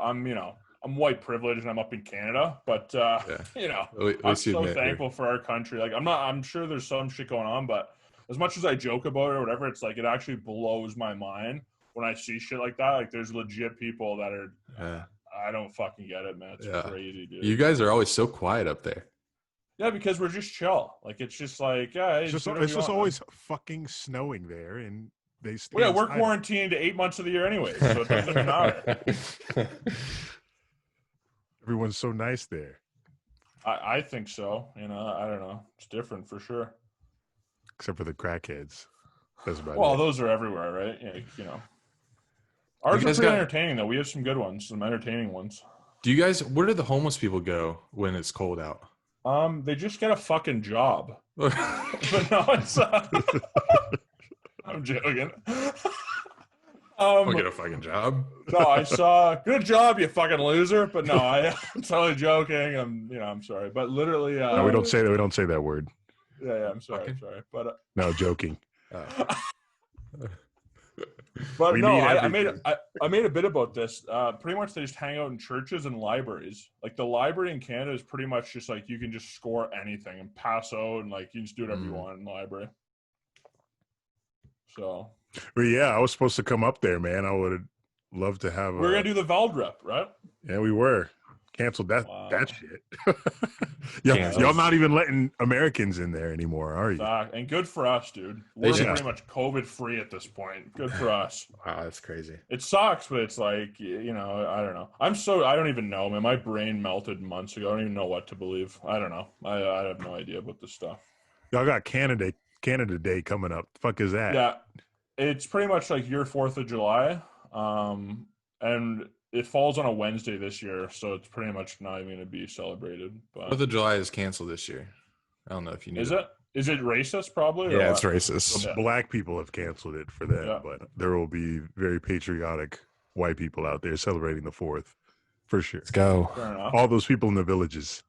I'm white privileged and I'm up in Canada, but At I'm least you so admit thankful for our country. Like, I'm sure there's some shit going on, but as much as I joke about it or whatever, it's like it actually blows my mind when I see shit like that. Like, there's legit people that are. Yeah. I don't fucking get it, man. It's crazy, dude. You guys are always so quiet up there. Yeah, because we're just chill. Like, it's just like, yeah, It's just always fucking snowing there, and they stay. Well, yeah, we're inside. quarantined 8 months of the year anyway, so it doesn't even matter. Everyone's so nice there, I think so. I don't know. It's different for sure. except for the crackheads. That's about Well, it. those are everywhere, right? Yeah, Ours are guys pretty got- entertaining, though. We have some good ones, some entertaining ones. Do you guys? Where do the homeless people go when it's cold out? They just get a fucking job. But no, it's. I'm joking. I'll get a fucking job. No, I saw. Good job, you fucking loser. But no, I'm totally joking. I'm sorry, but literally. No, we don't say that. We don't say that word. Yeah, I'm sorry. Sorry, but. No, joking. But We no, need I made a bit about this. Pretty much, they just hang out in churches and libraries. Like, the library in Canada is pretty much just like you can just score anything and pass out, and like you can just do whatever you want in the library. So. But yeah, I was supposed to come up there, man. I would have loved to have. We're gonna do the Valdrep, right? Yeah, we were canceled that Wow. that shit. y'all not even letting Americans in there anymore, are you? And good for us, dude. They We're should- pretty much COVID free at this point. Good for us. Wow, that's crazy. It sucks, but it's like, I don't know. I don't even know, man. My brain melted months ago. I don't even know what to believe. I don't know. I have no idea about this stuff. Y'all got Canada Day coming up. The fuck is that? Yeah, it's pretty much like your 4th of July, and it falls on a Wednesday this year, so it's pretty much not even going to be celebrated. But 4th of July is canceled this year. I don't know if you knew. is it? Is it racist? Probably. Or Yeah, it's what? racist. Yeah. Black people have canceled it for them, Yeah. but there will be very patriotic white people out there celebrating the 4th, for sure. Let's go. Fair enough. All those people in the villages,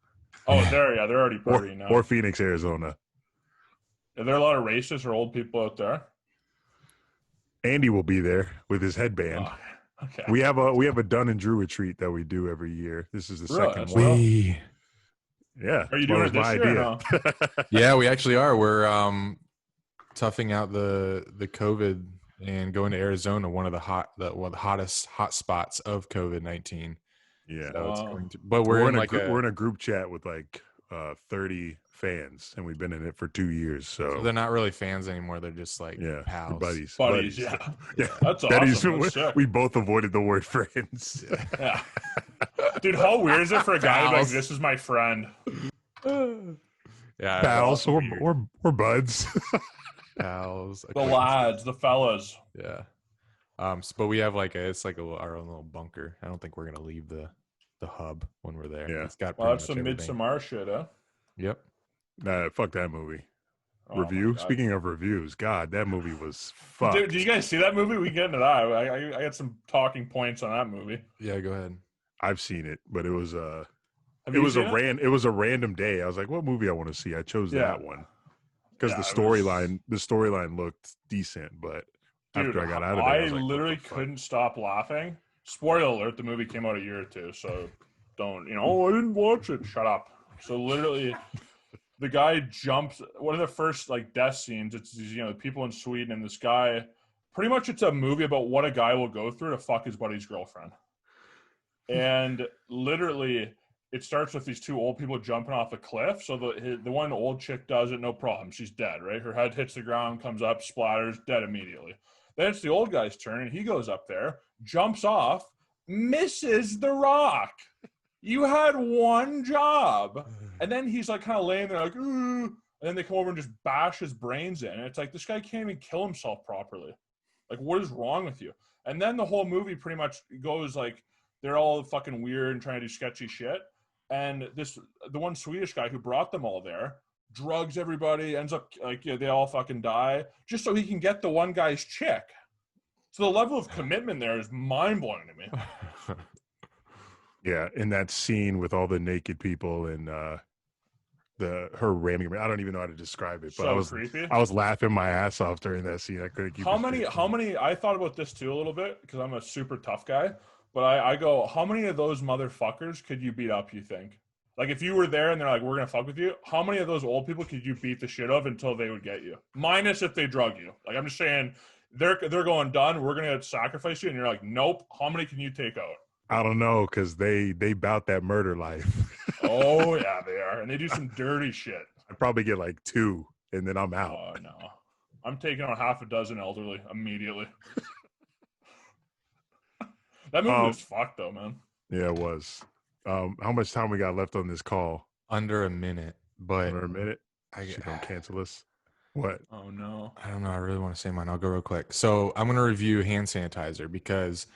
Oh, they're already partying now. or Phoenix, Arizona. Are there a lot of racists or old people out there? Andy will be there with his headband. Oh, okay. We have a Dunn and Drew retreat that we do every year. This is the Really? second That's one. well. Yeah. Are you that doing was it this my year or idea. no? Yeah, we actually are. We're toughing out the COVID and going to Arizona, one of the hottest hot spots of COVID-19. Yeah. So it's Wow. going to, but we're in like we're in a group chat with like 30 fans, and we've been in it for 2 years. so So they're not really fans anymore. They're just like yeah, pals. buddies. Buddies, yeah. Yeah. That's That is- awesome. That's sick. we both avoided the word friends. Yeah. Dude, how weird is it for a guy to be like, Pals. this is my friend? Yeah, Pals or buds. pals. The lads, the fellas. Yeah. But we have like our own little bunker. I don't think we're gonna leave the hub when we're there. Yeah. It's got Well, pretty that's some much everything. Midsommar shit, huh? Yep. Nah, fuck that movie. Oh my Review. God. Speaking of reviews, God, that movie was fucked. Did you guys see that movie? We can get into that. I got some talking points on that movie. Yeah, go ahead. I've seen it, but it was Have it you was seen it was a random day. I was like, what movie I want to see? I chose Yeah. that one because Yeah, the it was- storyline looked decent, but Dude, after I got out of there, I was like, literally what the fuck? couldn't stop laughing. Spoiler alert: the movie came out a year or two, so don't Oh, I didn't watch it. Shut up. So literally, the guy jumps. One of the first like death scenes. It's the people in Sweden, and this guy. Pretty much, it's a movie about what a guy will go through to fuck his buddy's girlfriend. And literally, it starts with these two old people jumping off a cliff. So the one old chick does it, no problem. She's dead, right? Her head hits the ground, comes up, splatters, dead immediately. Then it's the old guy's turn, and he goes up there, jumps off, misses the rock. You had one job. And then he's like kind of laying there like, ooh. And then they come over and just bash his brains in. And it's like, this guy can't even kill himself properly. Like, what is wrong with you? And then the whole movie pretty much goes like, they're all fucking weird and trying to do sketchy shit. And the one Swedish guy who brought them all there drugs everybody, ends up like they all fucking die just so he can get the one guy's chick. So the level of commitment there is mind blowing to me. Yeah, in that scene with all the naked people and her ramming. I don't even know how to describe it, but So creepy. I was laughing my ass off during that scene. I couldn't keep. How many? I thought about this too a little bit because I'm a super tough guy. But I go, how many of those motherfuckers could you beat up? You think? Like if you were there and they're like, we're gonna fuck with you. How many of those old people could you beat the shit of until they would get you? Minus if they drug you. Like I'm just saying, they're going done. We're gonna sacrifice you, and you're like, nope. How many can you take out? I don't know because they bout that murder life. Oh yeah, they are, and they do some dirty shit. I probably get like 2, and then I'm out. Oh no, I'm taking on half a dozen elderly immediately. That movie was fucked though, man. Yeah, it was. How much time we got left on this call? Under a minute, but Under a minute. I She don't cancel us. What? Oh no. I don't know. I really want to say mine. I'll go real quick. So I'm gonna review hand sanitizer because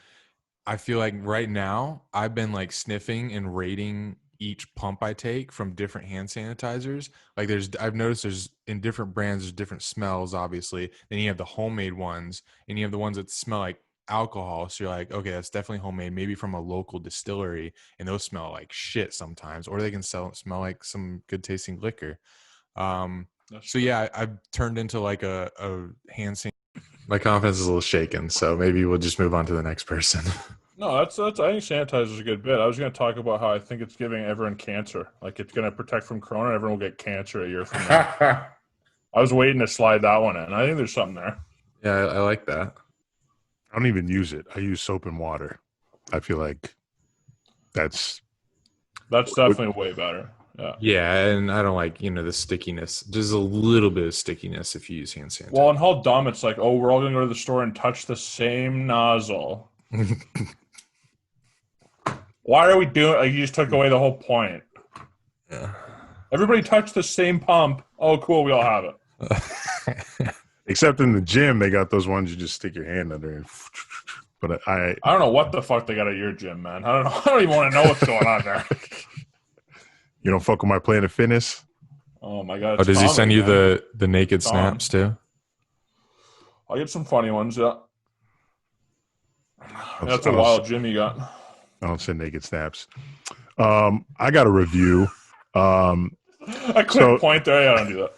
I feel like right now I've been like sniffing and rating each pump I take from different hand sanitizers. Like I've noticed there's in different brands, there's different smells, obviously. Then you have the homemade ones and you have the ones that smell like alcohol. So you're like, okay, that's definitely homemade, maybe from a local distillery. And those smell like shit sometimes, or they can smell like some good tasting liquor. So yeah, I've turned into like a hand sanitizer. My confidence is a little shaken, so maybe we'll just move on to the next person. No, that's. I think sanitizer is a good bit. I was going to talk about how I think it's giving everyone cancer. Like it's going to protect from corona. Everyone will get cancer a year from now. I was waiting to slide that one in. I think there's something there. Yeah, I like that. I don't even use it. I use soap and water. I feel like that's definitely way better. Yeah, and I don't like, the stickiness. There's a little bit of stickiness if you use hand sanitizer. Well, and how dumb it's like, oh, we're all going to go to the store and touch the same nozzle. Why are we doing? Like, you just took away the whole point. Yeah. Everybody touch the same pump. Oh, cool. We all have it. except in the gym, they got those ones you just stick your hand under. And, but I don't know what the fuck they got at your gym, man. I don't know. I don't even want to know what's going on there. You don't fuck with my Planet Fitness? Oh my god! Oh, does he send you the naked snaps too? I'll get some funny ones. Yeah. That's a wild gym you got. I don't send naked snaps. I got a review. A quick point there. Yeah, I don't do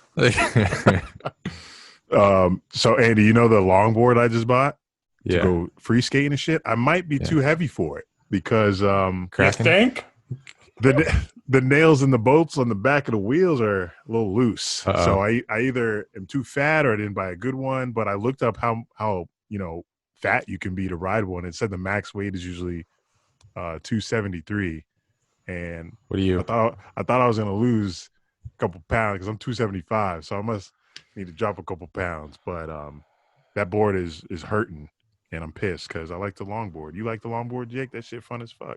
that. So Andy, you know the longboard I just bought Yeah. to go free skating and shit? I might be too heavy for it because You think? the nails in the bolts on the back of the wheels are a little loose. Uh-oh. So I either am too fat or I didn't buy a good one. But I looked up how fat you can be to ride one. It said the max weight is usually 273. And What are you? I thought I was gonna lose a couple pounds because I'm 275. So I must need to drop a couple pounds. But that board is hurting, and I'm pissed because I like the longboard. You like the longboard, Jake? That shit fun as fuck.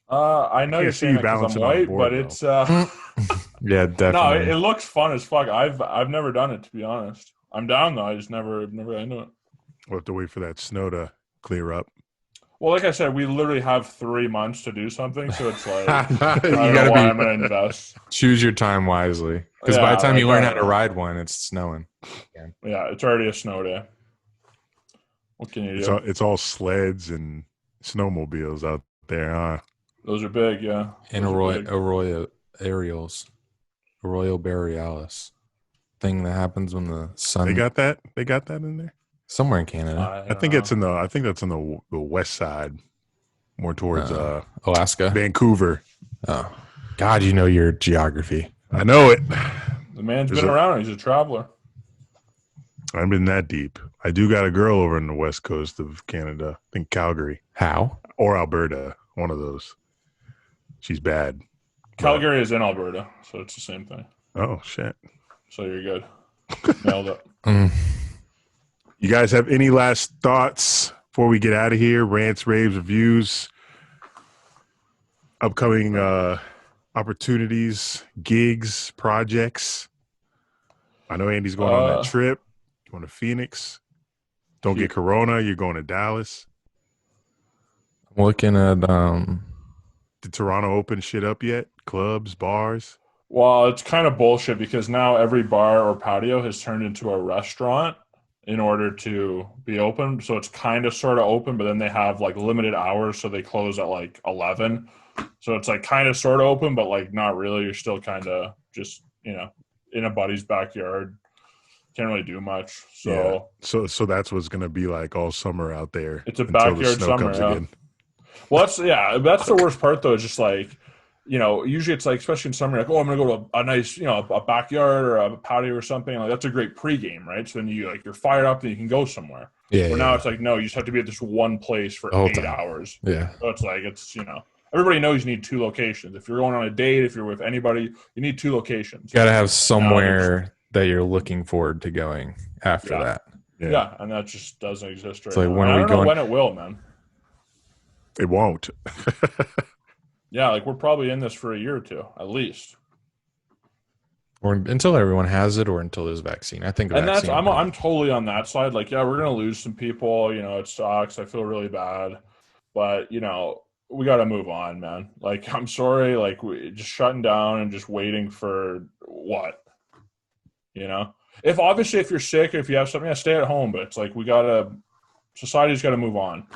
I know you're see saying you that because I'm balancing on the white, board, but it's Yeah, no, definitely. it looks fun as fuck. I've never done it, to be honest. I'm down though. I just never got into it. We'll have to wait for that snow to clear up. Well, like I said, we literally have 3 months to do something, so it's like I You don't know gotta why be I'm gonna invest. choose your time wisely. Because by Yeah, the time like, you learn I how don't to know. ride one, it's snowing. Yeah, it's already a snow day. What can you do? It's all sleds and snowmobiles out there, huh? Those are big, yeah. And Those are big. Arroyo Borealis thing that happens when the sun They got that. They got that in there. somewhere in Canada, I think it's in the. I think that's on the west side, more towards Alaska. Vancouver. Oh, God, you know your geography. I know it. The man's There's been a- around. He's a traveler. I've been that deep. I do got a girl over in the west coast of Canada. I think Calgary How? or Alberta. One of those. She's bad. Calgary is in Alberta, so it's the same thing. Oh shit. So you're good. Nailed it. You guys have any last thoughts before we get out of here? Rants, raves, reviews, upcoming opportunities, gigs, projects. I know Andy's going on that trip. Going to Phoenix. Don't get corona. You're going to Dallas. I'm looking at Did Toronto open shit up yet? Clubs, bars? Well, it's kind of bullshit because now every bar or patio has turned into a restaurant in order to be open. So it's kind of sort of open, but then they have like limited hours, so they close at like 11. So it's like kind of sort of open, but like not really. You're still kind of just, in a buddy's backyard. Can't really do much. So yeah. So that's what's gonna be like all summer out there. It's a until backyard the snow summer. comes Yeah. again. Well, that's the worst part though. Is just like, usually it's like, especially in summer, like, oh, I'm gonna go to a nice, a backyard or a patio or something. Like that's a great pregame, right? So then you're fired up and you can go somewhere. Yeah. Now it's like, no, you just have to be at this one place for 8 hours. Yeah. So it's like everybody knows you need 2 locations. If you're going on a date, if you're with anybody, you need 2 locations. You gotta have somewhere that you're looking forward to going after that. Yeah, and that just doesn't exist right like now. when I we don't know going- when it will, man. It won't. Yeah, like we're probably in this for a year or 2 at least. Or until everyone has it, or until there's a vaccine. I think. And that's I'm totally on that side. Like, yeah, we're gonna lose some people. It sucks. I feel really bad, but we got to move on, man. Like, I'm sorry. Like, we just shutting down and just waiting for what? If you're sick, if you have something, stay at home. But it's like society's got to move on.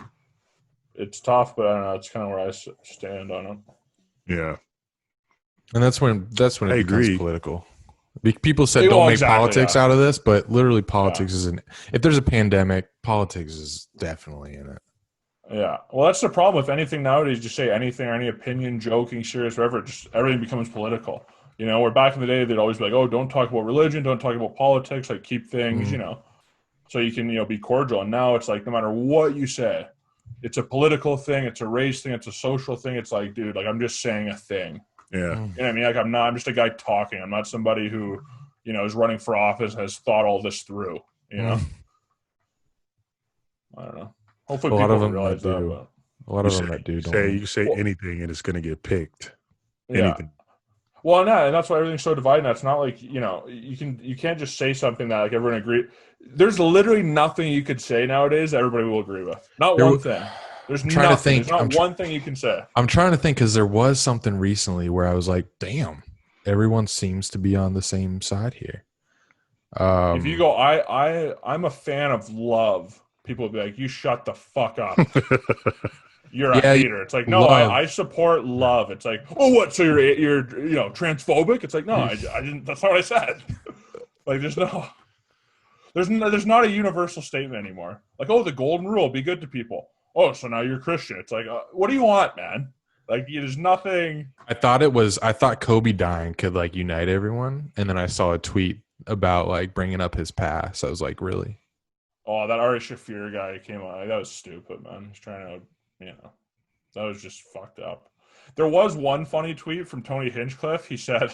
It's tough, but I don't know. It's kind of where I stand on it. Yeah. And that's when it becomes agree. political. People said don't make politics out of this, but literally politics isn't. If there's a pandemic, politics is definitely in it. Yeah. Well, that's the problem with anything nowadays. Just say anything or any opinion, joking, serious, whatever. Just everything becomes political. Where back in the day, they'd always be like, oh, don't talk about religion, don't talk about politics, like keep things, so you can, be cordial. And now it's like, no matter what you say, it's a political thing, it's a race thing, it's a social thing. It's like, dude, like I'm just saying a thing. Yeah. You know what I mean? Like I'm just a guy talking. I'm not somebody who, is running for office, has thought all this through, I don't know. Hopefully people will realize that. But a lot of them that do. You can say anything and it's going to get picked. Yeah. Anything. Well, no, and that's why everything's so divided. It's not like, you can't just say something that like everyone agree. There's literally nothing you could say nowadays that everybody will agree with. Not one thing. There's nothing. There's not one thing you can say. I'm trying to think because there was something recently where I was like, damn, everyone seems to be on the same side here. If you go, I'm a fan of love, people will be like, you shut the fuck up. You're a hater. It's like, no, I support love. It's like, oh, what? So you're transphobic? It's like, no, I didn't. That's not what I said. Like, there's not a universal statement anymore. Like, oh, the golden rule: be good to people. Oh, so now you're Christian. It's like, what do you want, man? Like, there's nothing. I thought Kobe dying could like unite everyone, and then I saw a tweet about like bringing up his past. I was like, really? Oh, that Ari Shaffir guy came on. Like, that was stupid, man. He's trying to. That was just fucked up. There was one funny tweet from Tony Hinchcliffe. He said,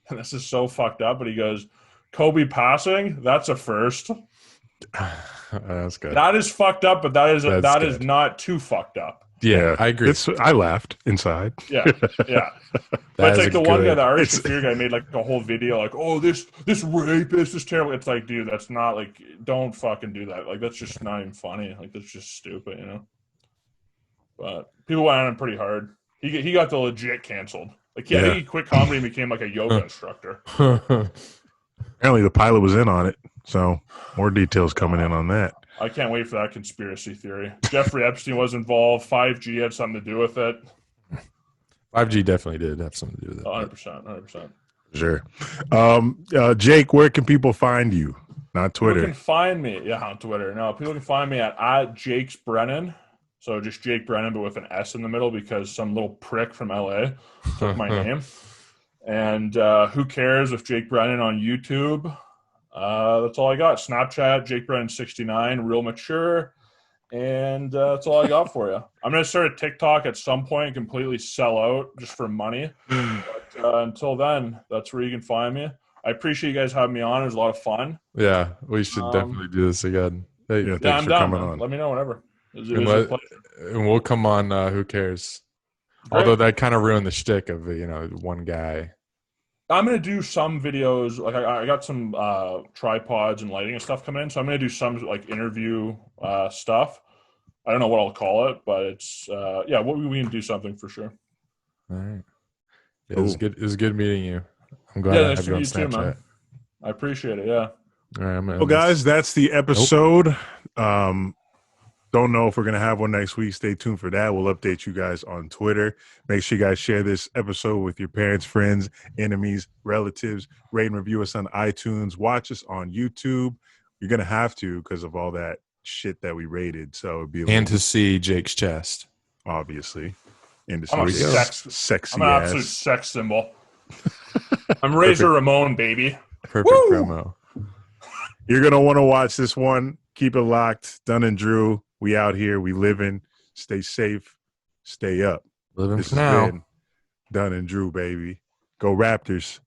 and this is so fucked up, but he goes, Kobe passing, that's a first. That's good. That is fucked up, but that is not too fucked up. Yeah, I agree. I laughed inside. Yeah. But it's like the one guy, the Ari Shaffir guy, made like a whole video like, oh, this rapist is terrible. It's like, dude, that's not like, don't fucking do that. Like, that's just not even funny. Like, that's just stupid, But people went on him pretty hard. He got the legit canceled. Like, I Yeah. think he quit comedy and became like a yoga instructor. Apparently the pilot was in on it. So more details coming in on that. I can't wait for that conspiracy theory. Jeffrey Epstein was involved. 5G had something to do with it. 5G definitely did have something to do with it. 100%. Sure. Jake, where can people find you? Not Twitter. People can find me, on Twitter. No, people can find me at Jake's Brennan. So just Jake Brennan, but with an S in the middle because some little prick from LA took my name. And who cares if Jake Brennan on YouTube? That's all I got. Snapchat, Jake Brennan 69, real mature. And that's all I got for you. I'm going to start a TikTok at some point and completely sell out just for money. But until then, that's where you can find me. I appreciate you guys having me on. It was a lot of fun. Yeah, we should definitely do this again. Hey, Yeah, Yeah, thanks I'm for down. coming on. Let me know whenever. It was a and, pleasure. and we'll come on. Who cares? Great. Although that kind of ruined the shtick of one guy. I'm gonna do some videos. Like I got some tripods and lighting and stuff coming in, so I'm gonna do some like interview stuff. I don't know what I'll call it, but it's we can do something for sure. All right. Yeah, it was good. It was good meeting you. I'm glad I Nice have to you on meet you too, Snapchat. man. I appreciate it. Yeah. All right, I'm gonna Well, end this. guys, that's the episode. Don't know if we're going to have one next week. Stay tuned for that. We'll update you guys on Twitter. Make sure you guys share this episode with your parents, friends, enemies, relatives. Rate and review us on iTunes. Watch us on YouTube. You're going to have to because of all that shit that we rated. So it'd be And to see Jake's chest. obviously. And to I'm a see sexy I'm an absolute ass. sex symbol. I'm Razor Ramon, baby. Perfect promo. You're going to want to watch this one. Keep it locked. Dunn and Drew. We out here. We living. Stay safe. Stay up. Living This for has now. been Dunn and Drew, baby. Go Raptors.